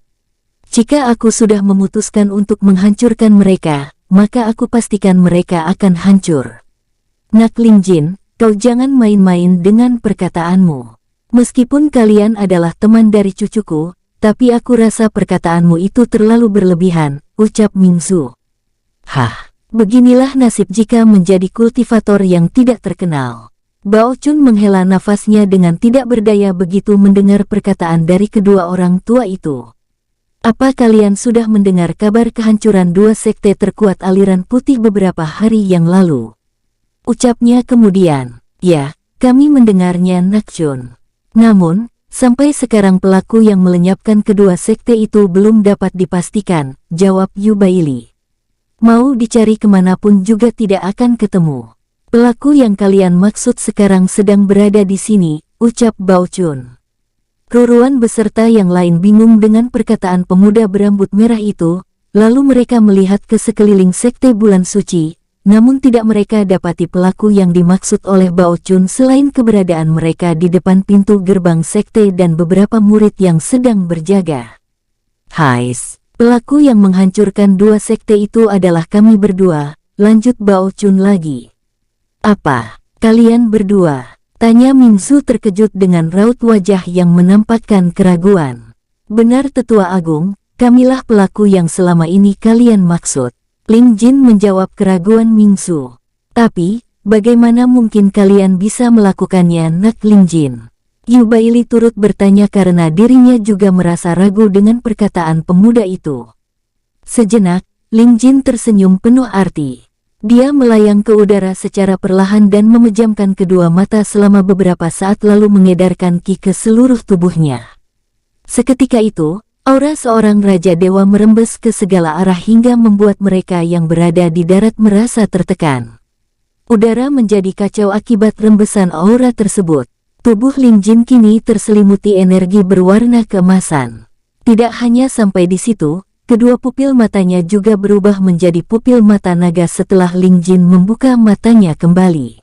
Jika aku sudah memutuskan untuk menghancurkan mereka, maka aku pastikan mereka akan hancur. Nak Lingjin, kau jangan main-main dengan perkataanmu. Meskipun kalian adalah teman dari cucuku, tapi aku rasa perkataanmu itu terlalu berlebihan, ucap Mingsu. Beginilah nasib jika menjadi kultivator yang tidak terkenal. Bao Chun menghela nafasnya dengan tidak berdaya begitu mendengar perkataan dari kedua orang tua itu. Apa kalian sudah mendengar kabar kehancuran dua sekte terkuat aliran putih beberapa hari yang lalu? Ucapnya kemudian. Ya, kami mendengarnya nak Chun. Namun, sampai sekarang pelaku yang melenyapkan kedua sekte itu belum dapat dipastikan, jawab Yu Baili. Mau dicari kemanapun juga tidak akan ketemu. Pelaku yang kalian maksud sekarang sedang berada di sini, ucap Bao Chun. Ruruan beserta yang lain bingung dengan perkataan pemuda berambut merah itu, lalu mereka melihat ke sekeliling sekte bulan suci, namun tidak mereka dapati pelaku yang dimaksud oleh Bao Chun selain keberadaan mereka di depan pintu gerbang sekte dan beberapa murid yang sedang berjaga. Pelaku yang menghancurkan dua sekte itu adalah kami berdua, lanjut Bao Chun lagi. Apa? Kalian berdua? Tanya Mingsu terkejut dengan raut wajah yang menampakkan keraguan. Benar Tetua Agung, kamilah pelaku yang selama ini kalian maksud. Lingjin menjawab keraguan Mingsu. Tapi, bagaimana mungkin kalian bisa melakukannya nak Lingjin? Yu Baili turut bertanya karena dirinya juga merasa ragu dengan perkataan pemuda itu. Sejenak, Lingjin tersenyum penuh arti. Dia melayang ke udara secara perlahan dan memejamkan kedua mata selama beberapa saat lalu mengedarkan ki ke seluruh tubuhnya. Seketika itu, aura seorang Raja Dewa merembes ke segala arah hingga membuat mereka yang berada di darat merasa tertekan. Udara menjadi kacau akibat rembesan aura tersebut. Tubuh Lingjin kini terselimuti energi berwarna keemasan. Tidak hanya sampai di situ, kedua pupil matanya juga berubah menjadi pupil mata naga setelah Lingjin membuka matanya kembali.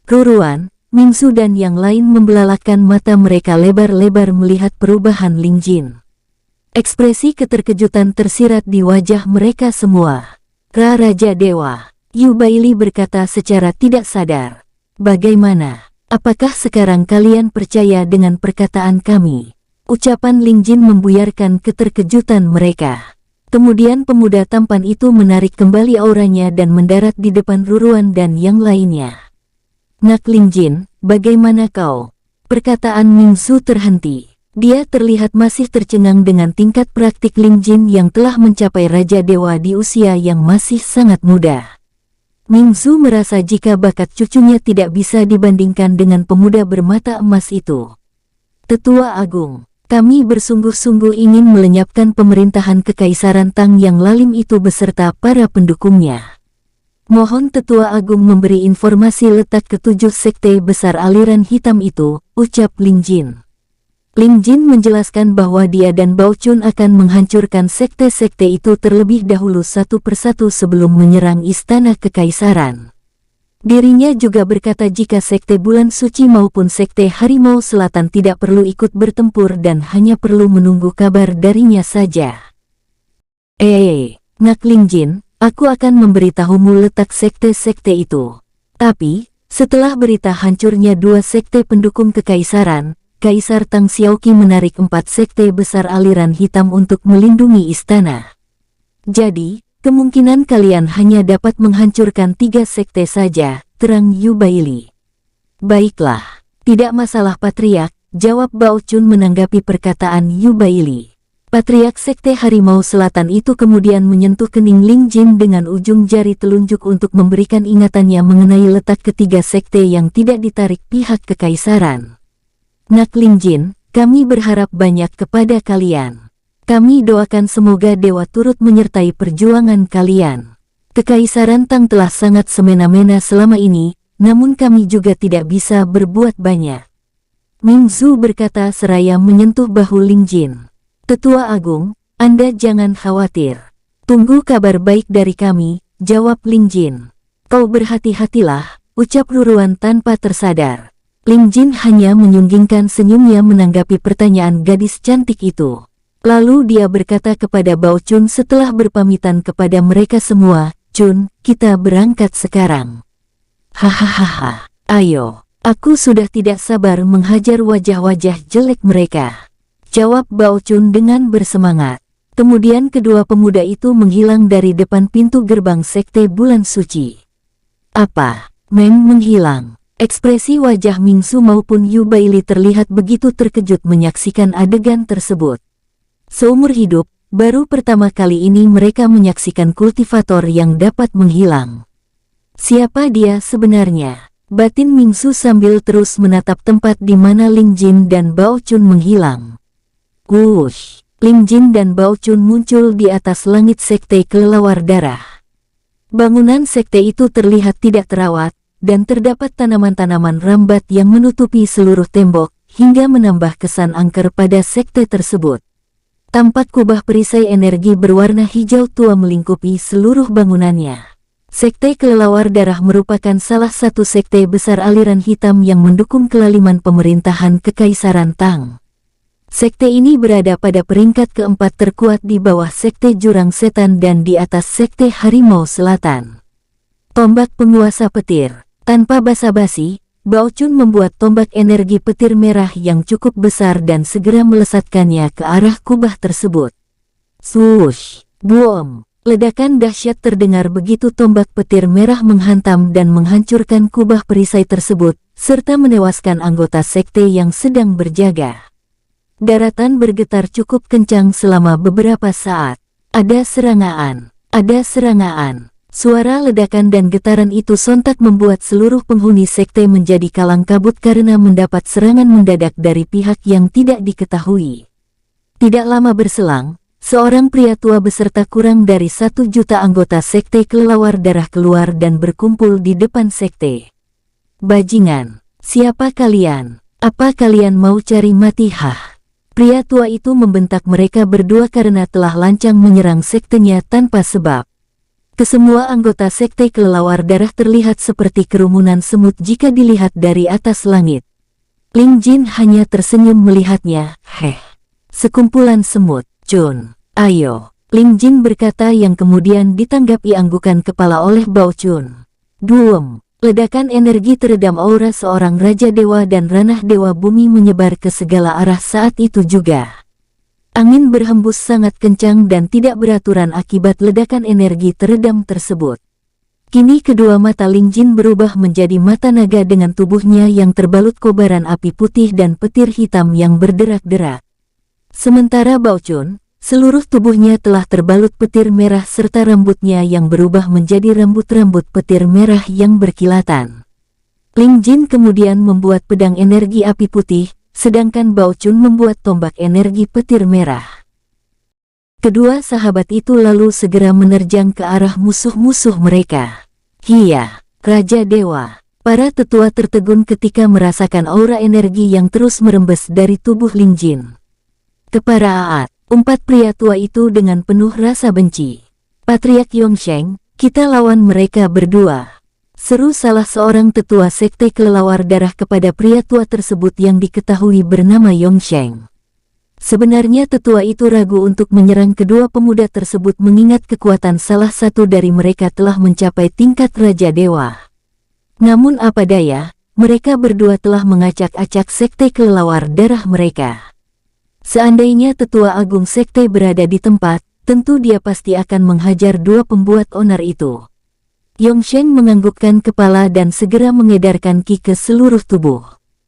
Ruruan, Mingsu dan yang lain membelalakan mata mereka lebar-lebar melihat perubahan Lingjin. Ekspresi keterkejutan tersirat di wajah mereka semua. Raja Dewa, Yu Baili berkata secara tidak sadar. Bagaimana? Apakah sekarang kalian percaya dengan perkataan kami? Ucapan Lingjin membuyarkan keterkejutan mereka. Kemudian pemuda tampan itu menarik kembali auranya dan mendarat di depan Ruruan dan yang lainnya. Nak Lingjin, bagaimana kau? Perkataan Mingsu terhenti. Dia terlihat masih tercengang dengan tingkat praktik Lingjin yang telah mencapai Raja Dewa di usia yang masih sangat muda. Mingzu merasa jika bakat cucunya tidak bisa dibandingkan dengan pemuda bermata emas itu. Tetua Agung, kami bersungguh-sungguh ingin melenyapkan pemerintahan Kekaisaran Tang yang lalim itu beserta para pendukungnya. Mohon Tetua Agung memberi informasi letak ketujuh sekte besar aliran hitam itu, ucap Ling Jin. Ling Jin menjelaskan bahwa dia dan Bao Chun akan menghancurkan sekte-sekte itu terlebih dahulu satu persatu sebelum menyerang Istana Kekaisaran. Dirinya juga berkata jika sekte Bulan Suci maupun sekte Harimau Selatan tidak perlu ikut bertempur dan hanya perlu menunggu kabar darinya saja. Nak Ling Jin, aku akan memberitahumu letak sekte-sekte itu. Tapi, setelah berita hancurnya dua sekte pendukung Kekaisaran, Kaisar Tang Xiaoqi menarik 4 sekte besar aliran hitam untuk melindungi istana. Jadi, kemungkinan kalian hanya dapat menghancurkan 3 sekte saja, terang Yu Baili. Baiklah, tidak masalah Patriark, jawab Bao Chun menanggapi perkataan Yu Baili. Patriark sekte Harimau Selatan itu kemudian menyentuh kening Ling Jin dengan ujung jari telunjuk untuk memberikan ingatannya mengenai letak ketiga sekte yang tidak ditarik pihak Kekaisaran. Nak Ling Jin, kami berharap banyak kepada kalian. Kami doakan semoga dewa turut menyertai perjuangan kalian. Kekaisaran Tang telah sangat semena-mena selama ini, namun kami juga tidak bisa berbuat banyak. Mingzu berkata seraya menyentuh bahu Ling Jin. Tetua Agung, Anda jangan khawatir. Tunggu kabar baik dari kami, jawab Ling Jin. Kau berhati-hatilah, ucap Ruruan tanpa tersadar. Ling Jin hanya menyunggingkan senyumnya menanggapi pertanyaan gadis cantik itu. Lalu dia berkata kepada Bao Chun setelah berpamitan kepada mereka semua, Chun, kita berangkat sekarang. Hahaha, ayo, aku sudah tidak sabar menghajar wajah-wajah jelek mereka. Jawab Bao Chun dengan bersemangat. Kemudian kedua pemuda itu menghilang dari depan pintu gerbang sekte Bulan Suci. Apa? Menghilang? Ekspresi wajah Mingzu maupun Yu Baili terlihat begitu terkejut menyaksikan adegan tersebut. Seumur hidup, baru pertama kali ini mereka menyaksikan kultivator yang dapat menghilang. Siapa dia sebenarnya? Batin Mingzu sambil terus menatap tempat di mana Ling Jin dan Bao Chun menghilang. Wush! Ling Jin dan Bao Chun muncul di atas langit sekte kelelawar darah. Bangunan sekte itu terlihat tidak terawat, dan terdapat tanaman-tanaman rambat yang menutupi seluruh tembok, hingga menambah kesan angker pada sekte tersebut. Tampak kubah perisai energi berwarna hijau tua melingkupi seluruh bangunannya. Sekte kelelawar darah merupakan salah satu sekte besar aliran hitam yang mendukung kelaliman pemerintahan Kekaisaran Tang. Sekte ini berada pada peringkat keempat terkuat di bawah sekte Jurang Setan dan di atas sekte Harimau Selatan. Tombak penguasa petir. Tanpa basa-basi, Bao Chun membuat tombak energi petir merah yang cukup besar dan segera melesatkannya ke arah kubah tersebut. Swoosh! Boom! Ledakan dahsyat terdengar begitu tombak petir merah menghantam dan menghancurkan kubah perisai tersebut, serta menewaskan anggota sekte yang sedang berjaga. Daratan bergetar cukup kencang selama beberapa saat. Ada serangan! Ada serangan! Suara ledakan dan getaran itu sontak membuat seluruh penghuni sekte menjadi kalang kabut karena mendapat serangan mendadak dari pihak yang tidak diketahui. Tidak lama berselang, seorang pria tua beserta kurang dari 1 juta anggota sekte kelelawar darah keluar dan berkumpul di depan sekte. Bajingan, siapa kalian? Apa kalian mau cari mati? Pria tua itu membentak mereka berdua karena telah lancang menyerang sektenya tanpa sebab. Kesemua anggota sekte kelelawar darah terlihat seperti kerumunan semut jika dilihat dari atas langit. Ling Jin hanya tersenyum melihatnya. Sekumpulan semut. Chun, ayo. Ling Jin berkata yang kemudian ditanggapi anggukan kepala oleh Bao Chun. Duem. Ledakan energi teredam aura seorang Raja Dewa dan ranah Dewa Bumi menyebar ke segala arah saat itu juga. Angin berhembus sangat kencang dan tidak beraturan akibat ledakan energi teredam tersebut. Kini kedua mata Ling Jin berubah menjadi mata naga dengan tubuhnya yang terbalut kobaran api putih dan petir hitam yang berderak-derak. Sementara Bao Chun, seluruh tubuhnya telah terbalut petir merah serta rambutnya yang berubah menjadi rambut-rambut petir merah yang berkilatan. Ling Jin kemudian membuat pedang energi api putih, sedangkan Bao Chun membuat tombak energi petir merah. Kedua sahabat itu lalu segera menerjang ke arah musuh-musuh mereka. Hiya, Raja Dewa. Para tetua tertegun ketika merasakan aura energi yang terus merembes dari tubuh Ling Jin. Keparaan, umpat pria tua itu dengan penuh rasa benci. Patriark Yongsheng, kita lawan mereka berdua. Seru salah seorang tetua sekte kelelawar darah kepada pria tua tersebut yang diketahui bernama Yongsheng. Sebenarnya tetua itu ragu untuk menyerang kedua pemuda tersebut mengingat kekuatan salah satu dari mereka telah mencapai tingkat Raja Dewa. Namun apa daya, mereka berdua telah mengacak-acak sekte kelelawar darah mereka. Seandainya tetua agung sekte berada di tempat, tentu dia pasti akan menghajar dua pembuat onar itu. Yongsheng menganggukkan kepala dan segera mengedarkan ki ke seluruh tubuh.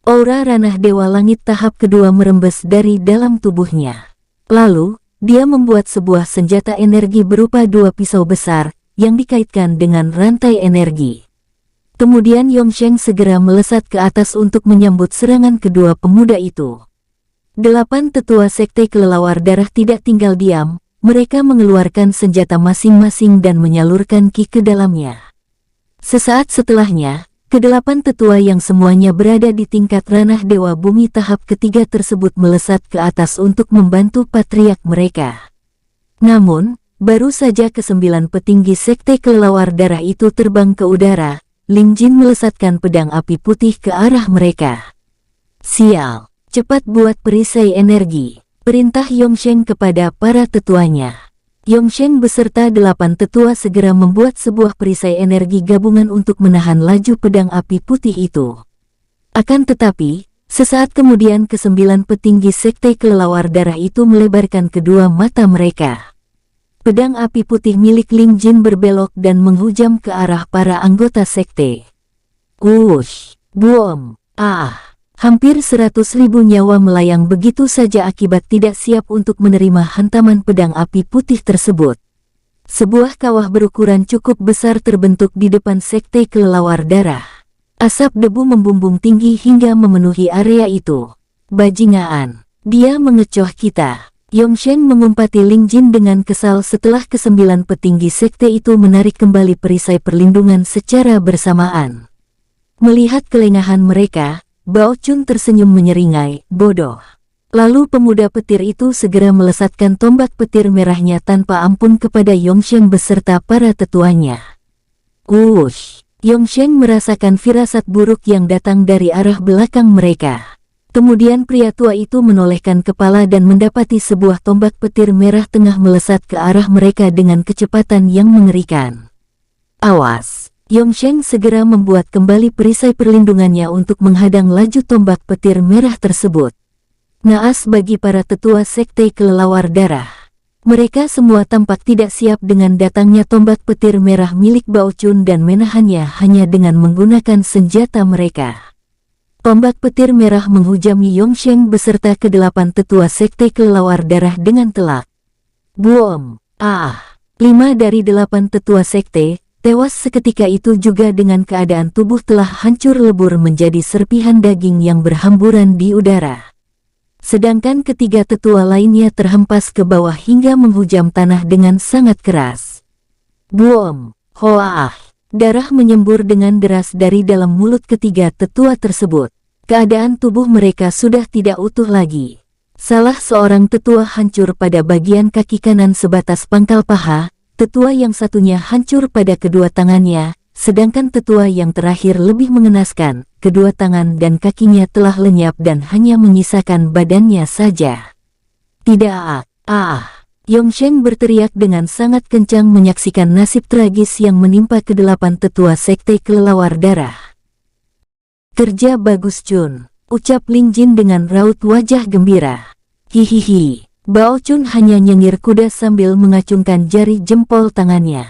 Aura ranah dewa langit tahap kedua merembes dari dalam tubuhnya. Lalu, dia membuat sebuah senjata energi berupa dua pisau besar, yang dikaitkan dengan rantai energi. Kemudian Yongsheng segera melesat ke atas untuk menyambut serangan kedua pemuda itu. 8 tetua sekte kelelawar darah tidak tinggal diam, mereka mengeluarkan senjata masing-masing dan menyalurkan ki ke dalamnya. Sesaat setelahnya, ke-8 tetua yang semuanya berada di tingkat ranah dewa bumi tahap ketiga tersebut melesat ke atas untuk membantu patriark mereka. Namun, baru saja ke-9 petinggi sekte kelelawar darah itu terbang ke udara, Ling Jin melesatkan pedang api putih ke arah mereka. Sial, cepat buat perisai energi, perintah Yongsheng kepada para tetuanya. Yongsheng beserta 8 tetua segera membuat sebuah perisai energi gabungan untuk menahan laju pedang api putih itu. Akan tetapi, sesaat kemudian ke-9 petinggi sekte kelelawar darah itu melebarkan kedua mata mereka. Pedang api putih milik Ling Jin berbelok dan menghujam ke arah para anggota sekte. Wush, boom, hampir 100.000 nyawa melayang begitu saja akibat tidak siap untuk menerima hantaman pedang api putih tersebut. Sebuah kawah berukuran cukup besar terbentuk di depan sekte kelelawar darah. Asap debu membumbung tinggi hingga memenuhi area itu. Bajingan, dia mengecoh kita. Yongsheng mengumpati Ling Jin dengan kesal setelah ke-9 petinggi sekte itu menarik kembali perisai perlindungan secara bersamaan. Melihat kelengahan mereka, Bao Chun tersenyum menyeringai, bodoh. Lalu pemuda petir itu segera melesatkan tombak petir merahnya tanpa ampun kepada Yongsheng beserta para tetuanya. Wush! Yongsheng merasakan firasat buruk yang datang dari arah belakang mereka. Kemudian pria tua itu menolehkan kepala dan mendapati sebuah tombak petir merah tengah melesat ke arah mereka dengan kecepatan yang mengerikan. Awas! Yongsheng segera membuat kembali perisai perlindungannya untuk menghadang laju tombak petir merah tersebut. Naas bagi para tetua sekte kelelawar darah. Mereka semua tampak tidak siap dengan datangnya tombak petir merah milik Bao Chun dan menahannya hanya dengan menggunakan senjata mereka. Tombak petir merah menghujami Yongsheng beserta ke-8 tetua sekte kelelawar darah dengan telak. Boom! 5 dari 8 tetua sekte tewas seketika itu juga dengan keadaan tubuh telah hancur lebur menjadi serpihan daging yang berhamburan di udara. Sedangkan ketiga tetua lainnya terhempas ke bawah hingga menghujam tanah dengan sangat keras. Boom! Hoah! Darah menyembur dengan deras dari dalam mulut ketiga tetua tersebut. Keadaan tubuh mereka sudah tidak utuh lagi. Salah seorang tetua hancur pada bagian kaki kanan sebatas pangkal paha, tetua yang satunya hancur pada kedua tangannya, sedangkan tetua yang terakhir lebih mengenaskan, kedua tangan dan kakinya telah lenyap dan hanya menyisakan badannya saja. Tidak! Yongsheng berteriak dengan sangat kencang menyaksikan nasib tragis yang menimpa ke-8 tetua sekte kelelawar darah. Kerja bagus Chun, ucap Ling Jin dengan raut wajah gembira. Hihihi, Bao Chun hanya nyengir kuda sambil mengacungkan jari jempol tangannya.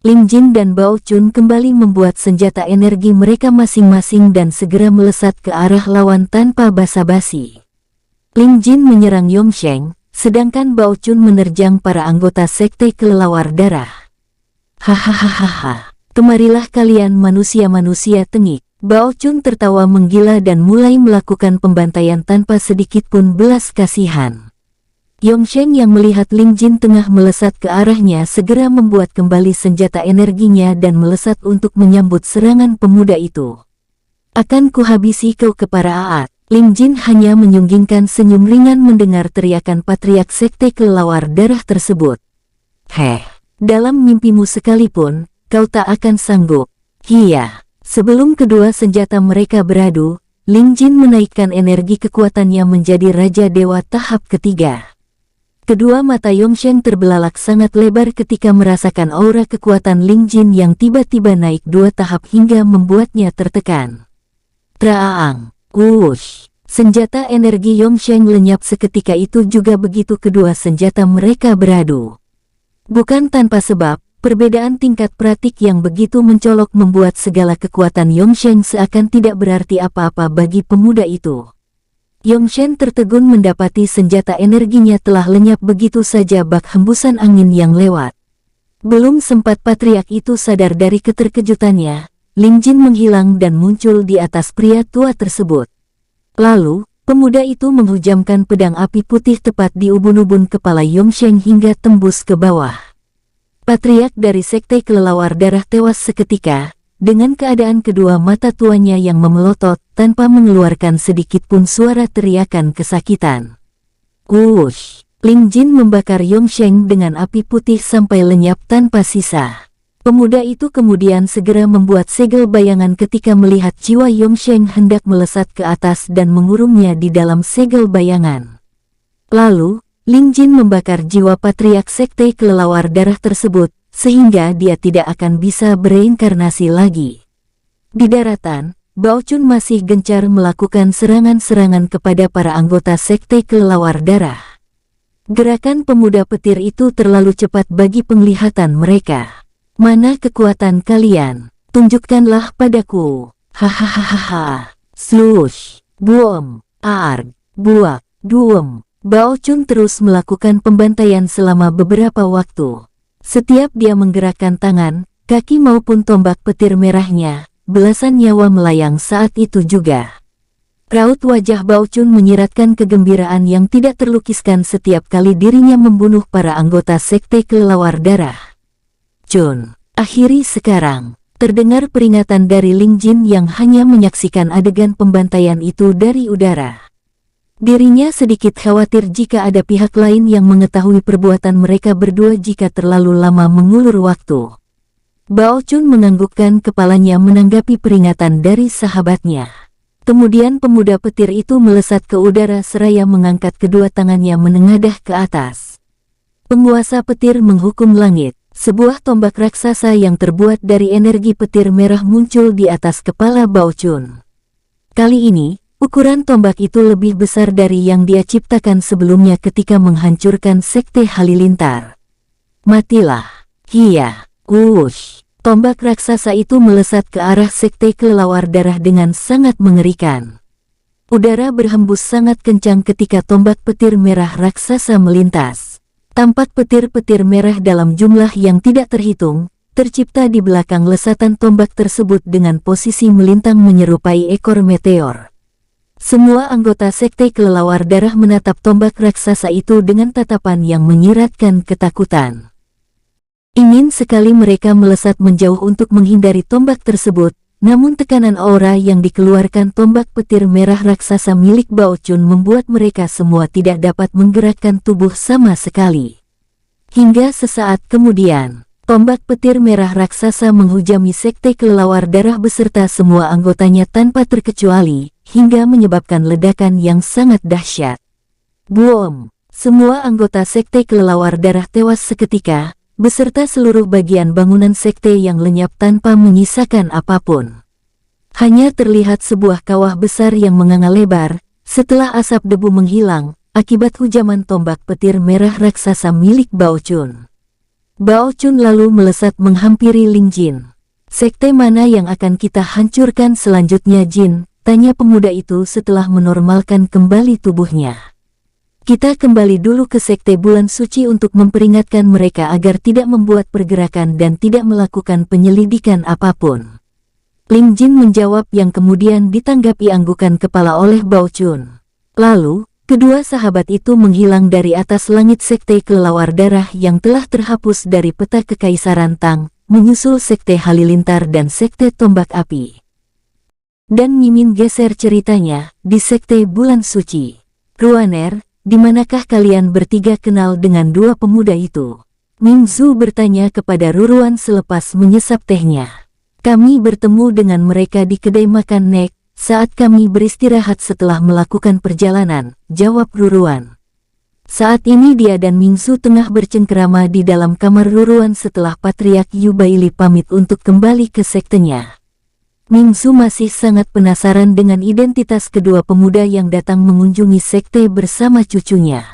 Ling Jin dan Bao Chun kembali membuat senjata energi mereka masing-masing dan segera melesat ke arah lawan tanpa basa-basi. Ling Jin menyerang Yongsheng, sedangkan Bao Chun menerjang para anggota sekte kelelawar darah. Hahaha, kemarilah kalian manusia-manusia tengik. Bao Chun tertawa menggila dan mulai melakukan pembantaian tanpa sedikit pun belas kasihan. Yongsheng yang melihat Ling Jin tengah melesat ke arahnya segera membuat kembali senjata energinya dan melesat untuk menyambut serangan pemuda itu. Akan kuhabisi kau kepara Aat. Ling Jin hanya menyunggingkan senyum ringan mendengar teriakan patriark sekte kelelawar darah tersebut. Dalam mimpimu sekalipun, kau tak akan sanggup. Hiya. Sebelum kedua senjata mereka beradu, Ling Jin menaikkan energi kekuatannya menjadi Raja Dewa tahap ketiga. Kedua mata Yongsheng terbelalak sangat lebar ketika merasakan aura kekuatan Ling Jin yang tiba-tiba naik 2 tahap hingga membuatnya tertekan. Traang, wush. Senjata energi Yongsheng lenyap seketika itu juga begitu kedua senjata mereka beradu. Bukan tanpa sebab, perbedaan tingkat pratik yang begitu mencolok membuat segala kekuatan Yongsheng seakan tidak berarti apa-apa bagi pemuda itu. Yongsheng tertegun mendapati senjata energinya telah lenyap begitu saja bak hembusan angin yang lewat. Belum sempat patriark itu sadar dari keterkejutannya, Ling Jin menghilang dan muncul di atas pria tua tersebut. Lalu, pemuda itu menghujamkan pedang api putih tepat di ubun-ubun kepala Yongsheng hingga tembus ke bawah. Patriark dari sekte kelelawar darah tewas seketika, dengan keadaan kedua mata tuanya yang memelotot tanpa mengeluarkan sedikit pun suara teriakan kesakitan. Wush! Ling Jin membakar Yongsheng dengan api putih sampai lenyap tanpa sisa. Pemuda itu kemudian segera membuat segel bayangan ketika melihat jiwa Yongsheng hendak melesat ke atas dan mengurungnya di dalam segel bayangan. Lalu, Ling Jin membakar jiwa patriark sekte kelelawar darah tersebut, sehingga dia tidak akan bisa bereinkarnasi lagi. Di daratan, Bao Chun masih gencar melakukan serangan-serangan kepada para anggota sekte kelelawar darah. Gerakan pemuda petir itu terlalu cepat bagi penglihatan mereka. Mana kekuatan kalian? Tunjukkanlah padaku. Hahaha. Slush. Buom. Arg. Buak. Duem. Bao Chun terus melakukan pembantaian selama beberapa waktu. Setiap dia menggerakkan tangan, kaki maupun tombak petir merahnya, belasan nyawa melayang saat itu juga. Raut wajah Bao Chun menyiratkan kegembiraan yang tidak terlukiskan setiap kali dirinya membunuh para anggota sekte kelelawar darah. Chun, akhiri sekarang. Terdengar peringatan dari Ling Jin yang hanya menyaksikan adegan pembantaian itu dari udara. Dirinya sedikit khawatir jika ada pihak lain yang mengetahui perbuatan mereka berdua jika terlalu lama mengulur waktu. Bao Chun menganggukkan kepalanya menanggapi peringatan dari sahabatnya. Kemudian pemuda petir itu melesat ke udara seraya mengangkat kedua tangannya menengadah ke atas. Penguasa petir menghukum langit. Sebuah tombak raksasa yang terbuat dari energi petir merah muncul di atas kepala Bao Chun. Kali ini, ukuran tombak itu lebih besar dari yang dia ciptakan sebelumnya ketika menghancurkan sekte Halilintar. Matilah. Hiya. Wush. Tombak raksasa itu melesat ke arah sekte kelelawar darah dengan sangat mengerikan. Udara berhembus sangat kencang ketika tombak petir merah raksasa melintas. Tampak petir-petir merah dalam jumlah yang tidak terhitung, tercipta di belakang lesatan tombak tersebut dengan posisi melintang menyerupai ekor meteor. Semua anggota sekte kelelawar darah menatap tombak raksasa itu dengan tatapan yang menyiratkan ketakutan. Ingin sekali mereka melesat menjauh untuk menghindari tombak tersebut, namun tekanan aura yang dikeluarkan tombak petir merah raksasa milik Bao Chun membuat mereka semua tidak dapat menggerakkan tubuh sama sekali. Hingga sesaat kemudian, tombak petir merah raksasa menghujami sekte kelelawar darah beserta semua anggotanya tanpa terkecuali, hingga menyebabkan ledakan yang sangat dahsyat. Boom! Semua anggota sekte kelelawar darah tewas seketika, beserta seluruh bagian bangunan sekte yang lenyap tanpa menyisakan apapun. Hanya terlihat sebuah kawah besar yang menganga lebar, setelah asap debu menghilang, akibat hujaman tombak petir merah raksasa milik Bao Chun. Bao Chun lalu melesat menghampiri Ling Jin. Sekte mana yang akan kita hancurkan selanjutnya, Jin? Tanya pemuda itu setelah menormalkan kembali tubuhnya. Kita kembali dulu ke Sekte Bulan Suci untuk memperingatkan mereka agar tidak membuat pergerakan dan tidak melakukan penyelidikan apapun. Ling Jin menjawab yang kemudian ditanggapi anggukan kepala oleh Bao Chun. Lalu, kedua sahabat itu menghilang dari atas langit Sekte Kelelawar Darah yang telah terhapus dari peta Kekaisaran Tang, menyusul Sekte Halilintar dan Sekte Tombak Api. Dan Mimin geser ceritanya di Sekte Bulan Suci. Ruaner, di manakah kalian bertiga kenal dengan dua pemuda itu? Ming Zu bertanya kepada Ruruan selepas menyesap tehnya. Kami bertemu dengan mereka di kedai makan Nek, saat kami beristirahat setelah melakukan perjalanan, jawab Ruruan. Saat ini dia dan Ming Zu tengah bercengkerama di dalam kamar Ruruan setelah Patriark Yu Baili pamit untuk kembali ke sektenya. Ming Zu masih sangat penasaran dengan identitas kedua pemuda yang datang mengunjungi sekte bersama cucunya.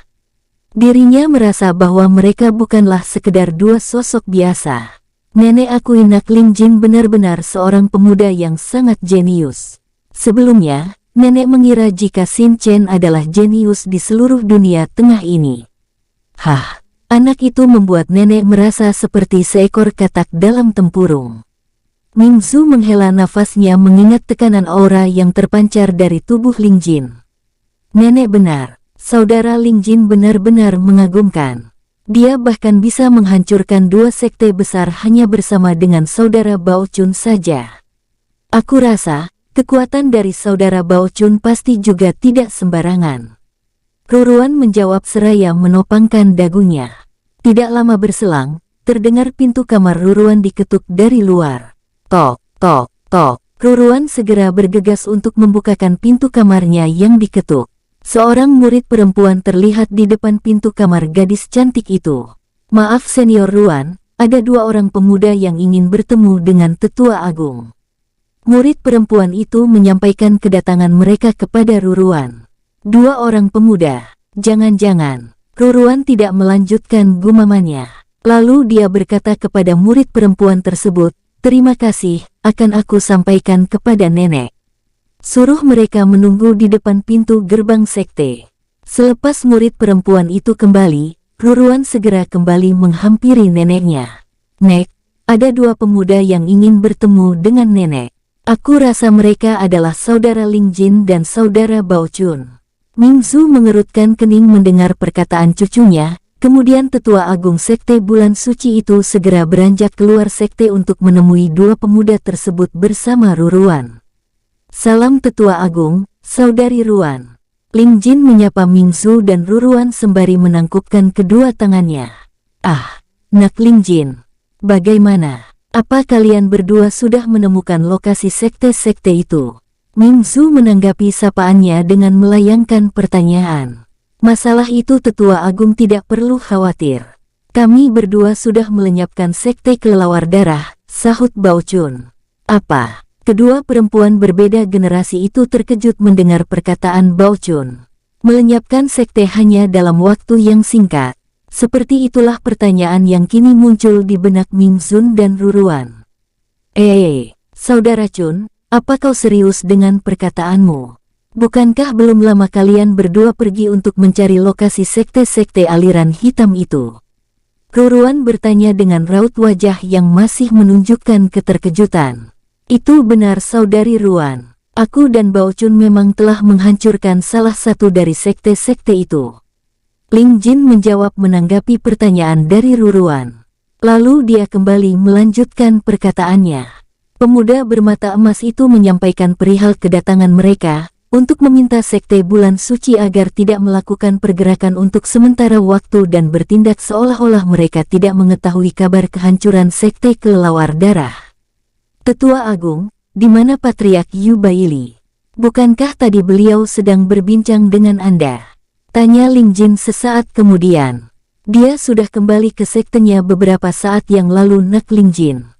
Dirinya merasa bahwa mereka bukanlah sekedar dua sosok biasa. Nenek akui Nak Ling Jin benar-benar seorang pemuda yang sangat jenius. Sebelumnya, nenek mengira jika Xin Chen adalah jenius di seluruh dunia tengah ini. Hah, anak itu membuat nenek merasa seperti seekor katak dalam tempurung. Ming Zu menghela nafasnya mengingat tekanan aura yang terpancar dari tubuh Ling Jin. Nenek benar, saudara Ling Jin benar-benar mengagumkan. Dia bahkan bisa menghancurkan dua sekte besar hanya bersama dengan saudara Bao Chun saja. Aku rasa, kekuatan dari saudara Bao Chun pasti juga tidak sembarangan. Ruruan menjawab seraya menopangkan dagunya. Tidak lama berselang, terdengar pintu kamar Ruruan diketuk dari luar. Tok, tok, tok. Ruruan segera bergegas untuk membukakan pintu kamarnya yang diketuk. Seorang murid perempuan terlihat di depan pintu kamar gadis cantik itu. Maaf Senior Ruan, ada dua orang pemuda yang ingin bertemu dengan Tetua Agung. Murid perempuan itu menyampaikan kedatangan mereka kepada Ruruan. Dua orang pemuda, jangan-jangan. Ruruan tidak melanjutkan gumamannya. Lalu dia berkata kepada murid perempuan tersebut, terima kasih, akan aku sampaikan kepada nenek. Suruh mereka menunggu di depan pintu gerbang sekte. Selepas murid perempuan itu kembali, Ruruan segera kembali menghampiri neneknya. Nek, ada dua pemuda yang ingin bertemu dengan nenek. Aku rasa mereka adalah saudara Ling Jin dan saudara Bao Chun. Ming Zu mengerutkan kening mendengar perkataan cucunya. Kemudian Tetua Agung Sekte Bulan Suci itu segera beranjak keluar sekte untuk menemui dua pemuda tersebut bersama Ruruan. Salam Tetua Agung, Saudari Ruan. Ling Jin menyapa Ming Zu dan Ruruan sembari menangkupkan kedua tangannya. Ah, Nak Ling Jin. Bagaimana? Apa kalian berdua sudah menemukan lokasi sekte-sekte itu? Ming Zu menanggapi sapaannya dengan melayangkan pertanyaan. Masalah itu Tetua Agung tidak perlu khawatir. Kami berdua sudah melenyapkan sekte Kelelawar Darah, sahut Bao Chun. Apa? Kedua perempuan berbeda generasi itu terkejut mendengar perkataan Bao Chun. Melenyapkan sekte hanya dalam waktu yang singkat. Seperti itulah pertanyaan yang kini muncul di benak Ming Zun dan Ruruan. Saudara Chun, apa kau serius dengan perkataanmu? Bukankah belum lama kalian berdua pergi untuk mencari lokasi sekte-sekte aliran hitam itu? Ruruan bertanya dengan raut wajah yang masih menunjukkan keterkejutan. Itu benar Saudari Ruan. Aku dan Bao Chun memang telah menghancurkan salah satu dari sekte-sekte itu. Ling Jin menjawab menanggapi pertanyaan dari Ruruan. Lalu dia kembali melanjutkan perkataannya. Pemuda bermata emas itu menyampaikan perihal kedatangan mereka, untuk meminta Sekte Bulan Suci agar tidak melakukan pergerakan untuk sementara waktu dan bertindak seolah-olah mereka tidak mengetahui kabar kehancuran Sekte Kelelawar Darah. Tetua Agung, di mana Patriark Yu Baili? Bukankah tadi beliau sedang berbincang dengan Anda? Tanya Ling Jin sesaat kemudian. Dia sudah kembali ke sektenya beberapa saat yang lalu Nak Ling Jin.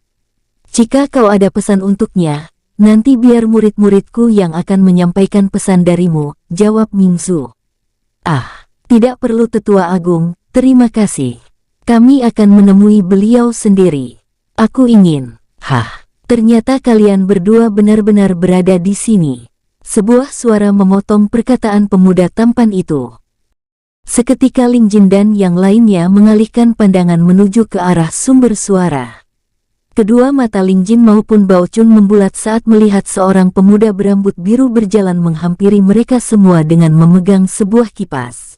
Jika kau ada pesan untuknya, nanti biar murid-muridku yang akan menyampaikan pesan darimu, jawab Ming Zu. Ah, tidak perlu Tetua Agung, terima kasih. Kami akan menemui beliau sendiri. Aku ingin. Ternyata kalian berdua benar-benar berada di sini. Sebuah suara memotong perkataan pemuda tampan itu. Seketika Ling Jin dan yang lainnya mengalihkan pandangan menuju ke arah sumber suara. Kedua mata Ling Jin maupun Bao Chun membulat saat melihat seorang pemuda berambut biru berjalan menghampiri mereka semua dengan memegang sebuah kipas.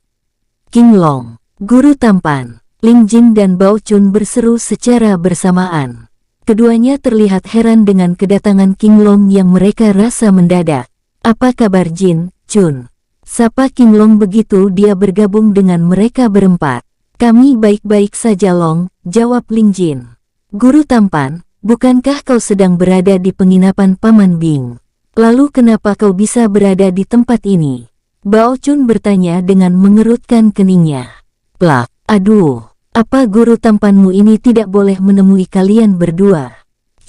King Long, guru tampan. Ling Jin dan Bao Chun berseru secara bersamaan. Keduanya terlihat heran dengan kedatangan King Long yang mereka rasa mendadak. Apa kabar Jin, Chun? Sapa King Long begitu dia bergabung dengan mereka berempat. Kami baik-baik saja Long, jawab Ling Jin. Guru tampan, bukankah kau sedang berada di penginapan Paman Bing? Lalu kenapa kau bisa berada di tempat ini? Bao Chun bertanya dengan mengerutkan keningnya. Plak, aduh, apa guru tampanmu ini tidak boleh menemui kalian berdua?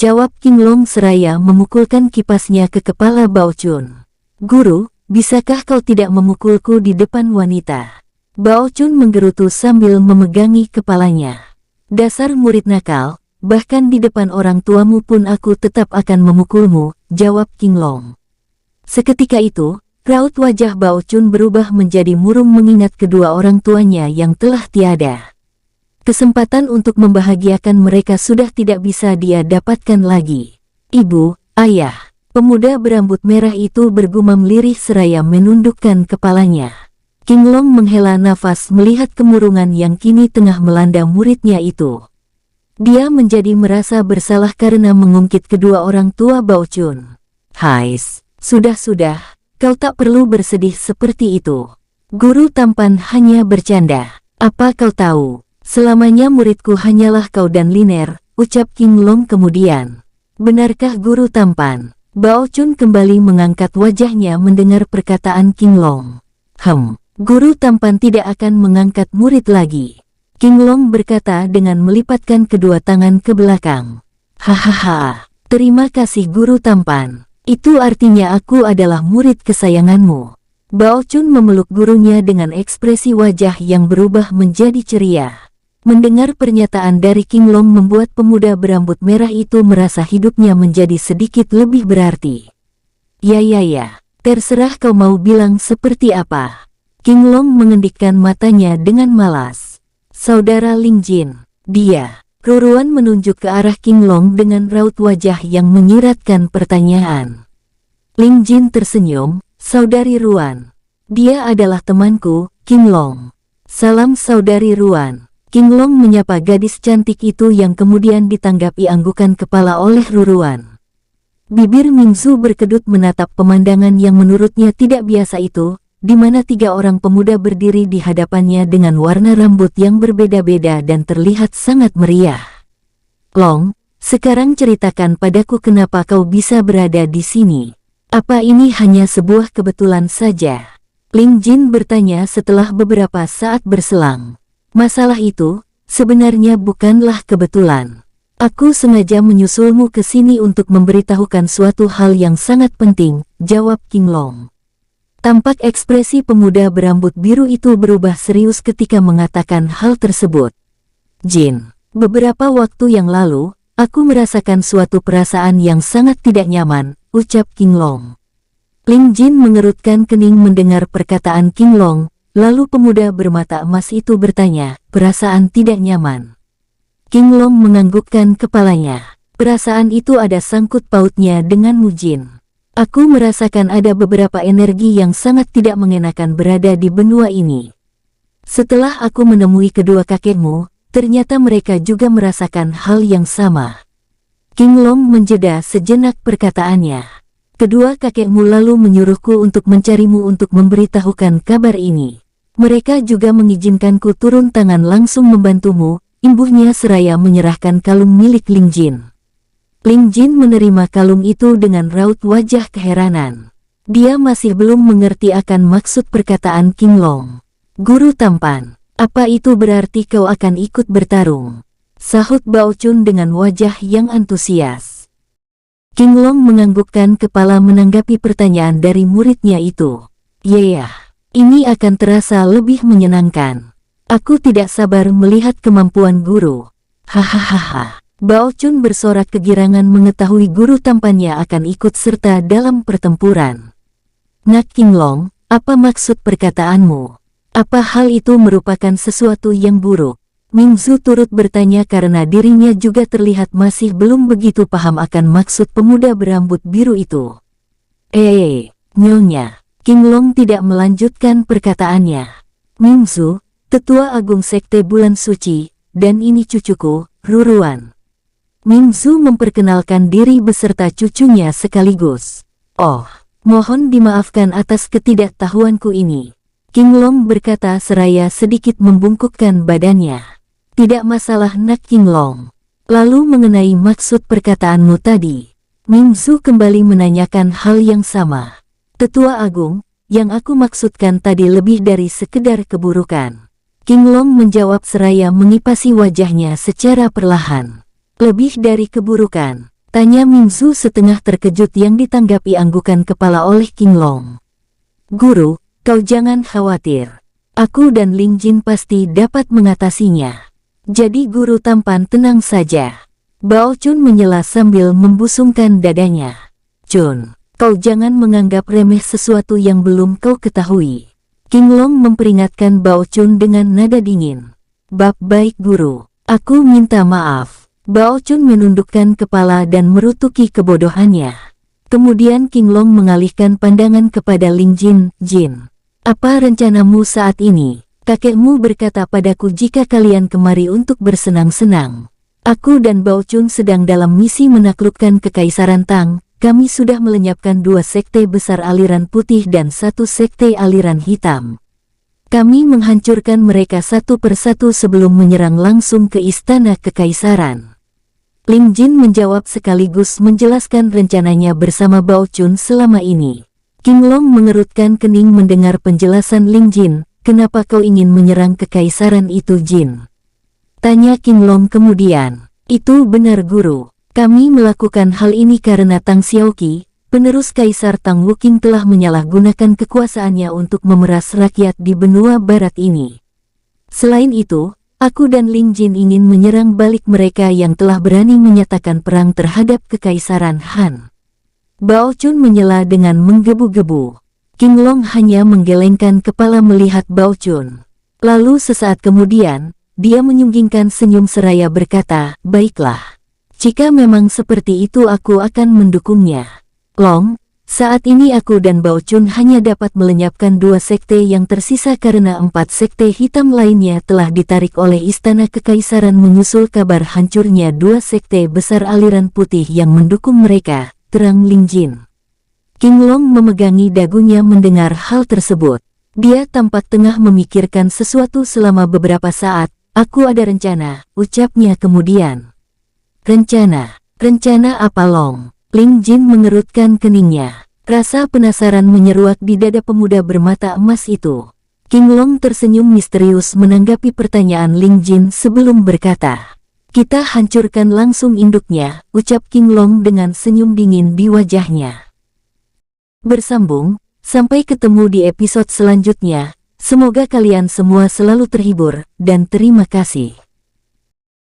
Jawab King Long seraya memukulkan kipasnya ke kepala Bao Chun. Guru, bisakah kau tidak memukulku di depan wanita? Bao Chun menggerutu sambil memegangi kepalanya. Dasar murid nakal. Bahkan di depan orang tuamu pun aku tetap akan memukulmu, jawab King Long. Seketika itu, raut wajah Bao Chun berubah menjadi murung mengingat kedua orang tuanya yang telah tiada. Kesempatan untuk membahagiakan mereka sudah tidak bisa dia dapatkan lagi. Ibu, ayah, pemuda berambut merah itu bergumam lirih seraya menundukkan kepalanya. King Long menghela nafas melihat kemurungan yang kini tengah melanda muridnya itu. Dia menjadi merasa bersalah karena mengungkit kedua orang tua Bao Chun. Hais, sudah-sudah, kau tak perlu bersedih seperti itu. Guru tampan hanya bercanda. Apa kau tahu, selamanya muridku hanyalah kau dan Liner, ucap King Long kemudian. Benarkah guru tampan? Bao Chun kembali mengangkat wajahnya mendengar perkataan King Long. Guru tampan tidak akan mengangkat murid lagi. King Long berkata dengan melipatkan kedua tangan ke belakang. Hahaha, terima kasih guru tampan. Itu artinya aku adalah murid kesayanganmu. Bao Chun memeluk gurunya dengan ekspresi wajah yang berubah menjadi ceria. Mendengar pernyataan dari King Long membuat pemuda berambut merah itu merasa hidupnya menjadi sedikit lebih berarti. Ya, terserah kau mau bilang seperti apa. King Long mengendikkan matanya dengan malas. Saudara Ling Jin, dia. Ruruan menunjuk ke arah King Long dengan raut wajah yang menyiratkan pertanyaan. Ling Jin tersenyum, Saudari Ruan. Dia adalah temanku, King Long. Salam Saudari Ruan. King Long menyapa gadis cantik itu yang kemudian ditanggapi anggukan kepala oleh Ruruan. Bibir Mingzu berkedut menatap pemandangan yang menurutnya tidak biasa itu, di mana tiga orang pemuda berdiri di hadapannya dengan warna rambut yang berbeda-beda dan terlihat sangat meriah. Long, sekarang ceritakan padaku kenapa kau bisa berada di sini. Apa ini hanya sebuah kebetulan saja? Ling Jin bertanya setelah beberapa saat berselang. Masalah itu, sebenarnya bukanlah kebetulan. Aku sengaja menyusulmu ke sini untuk memberitahukan suatu hal yang sangat penting, jawab King Long. Tampak ekspresi pemuda berambut biru itu berubah serius ketika mengatakan hal tersebut. Jin, beberapa waktu yang lalu, aku merasakan suatu perasaan yang sangat tidak nyaman, ucap King Long. Ling Jin mengerutkan kening mendengar perkataan King Long, lalu pemuda bermata emas itu bertanya, perasaan tidak nyaman. King Long menganggukkan kepalanya. Perasaan itu ada sangkut pautnya denganmu Jin. Aku merasakan ada beberapa energi yang sangat tidak mengenakan berada di benua ini. Setelah aku menemui kedua kakekmu, ternyata mereka juga merasakan hal yang sama. King Long menjeda sejenak perkataannya. Kedua kakekmu lalu menyuruhku untuk mencarimu untuk memberitahukan kabar ini. Mereka juga mengizinkanku turun tangan langsung membantumu, imbuhnya seraya menyerahkan kalung milik Ling Jin. Ling Jin menerima kalung itu dengan raut wajah keheranan. Dia masih belum mengerti akan maksud perkataan King Long. Guru tampan, apa itu berarti kau akan ikut bertarung? Sahut Bao Chun dengan wajah yang antusias. King Long menganggukkan kepala menanggapi pertanyaan dari muridnya itu. Ya, ini akan terasa lebih menyenangkan. Aku tidak sabar melihat kemampuan guru. Hahaha. Bao Chun bersorak kegirangan mengetahui guru tampannya akan ikut serta dalam pertempuran. Nak King Long, apa maksud perkataanmu? Apa hal itu merupakan sesuatu yang buruk? Mingzu turut bertanya karena dirinya juga terlihat masih belum begitu paham akan maksud pemuda berambut biru itu. Nyonya. Qinglong tidak melanjutkan perkataannya. Mingzu, Tetua Agung Sekte Bulan Suci, dan ini cucuku, Ruruan. Mingzu memperkenalkan diri beserta cucunya sekaligus. Oh, mohon dimaafkan atas ketidaktahuanku ini. Qinglong berkata seraya sedikit membungkukkan badannya. Tidak masalah nak Qinglong. Lalu mengenai maksud perkataanmu tadi. Mingzu kembali menanyakan hal yang sama. Tetua Agung, yang aku maksudkan tadi lebih dari sekedar keburukan. Qinglong menjawab seraya mengipasi wajahnya secara perlahan. Lebih dari keburukan? Tanya Mingzu setengah terkejut yang ditanggapi anggukan kepala oleh Qinglong. Guru, kau jangan khawatir. Aku dan Ling Jin pasti dapat mengatasinya. Jadi guru tampan tenang saja. Bao Chun menyela sambil membusungkan dadanya. Chun, kau jangan menganggap remeh sesuatu yang belum kau ketahui. Qinglong memperingatkan Bao Chun dengan nada dingin. Bab baik guru, aku minta maaf. Bao Chun menundukkan kepala dan merutuki kebodohannya. Kemudian Qinglong mengalihkan pandangan kepada Ling Jin. Jin, apa rencanamu saat ini? Kakekmu berkata padaku jika kalian kemari untuk bersenang-senang. Aku dan Bao Chun sedang dalam misi menaklukkan Kekaisaran Tang. Kami sudah melenyapkan 2 sekte besar aliran putih dan 1 sekte aliran hitam. Kami menghancurkan mereka satu persatu sebelum menyerang langsung ke Istana Kekaisaran. Ling Jin menjawab sekaligus menjelaskan rencananya bersama Bao Chun selama ini. Qinglong mengerutkan kening mendengar penjelasan Ling Jin. Kenapa kau ingin menyerang kekaisaran itu Jin? Tanya Qinglong kemudian. Itu benar guru. Kami melakukan hal ini karena Tang Xiaoqi, penerus Kaisar Tang Wuqing telah menyalahgunakan kekuasaannya untuk memeras rakyat di benua barat ini. Selain itu, aku dan Ling Jin ingin menyerang balik mereka yang telah berani menyatakan perang terhadap Kekaisaran Han. Bao Chun menyela dengan menggebu-gebu. Qinglong hanya menggelengkan kepala melihat Bao Chun. Lalu sesaat kemudian, dia menyunggingkan senyum seraya berkata, baiklah. Jika memang seperti itu aku akan mendukungnya. Long, saat ini aku dan Bao Chun hanya dapat melenyapkan 2 sekte yang tersisa karena 4 sekte hitam lainnya telah ditarik oleh Istana Kekaisaran menyusul kabar hancurnya 2 sekte besar aliran putih yang mendukung mereka, terang Ling Jin. Qinglong memegangi dagunya mendengar hal tersebut. Dia tampak tengah memikirkan sesuatu selama beberapa saat. Aku ada rencana, ucapnya kemudian. Rencana? Rencana apa Long? Ling Jin mengerutkan keningnya. Rasa penasaran menyeruak di dada pemuda bermata emas itu. Qinglong tersenyum misterius menanggapi pertanyaan Ling Jin sebelum berkata. Kita hancurkan langsung induknya, ucap Qinglong dengan senyum dingin di wajahnya. Bersambung, sampai ketemu di episode selanjutnya. Semoga kalian semua selalu terhibur, dan terima kasih.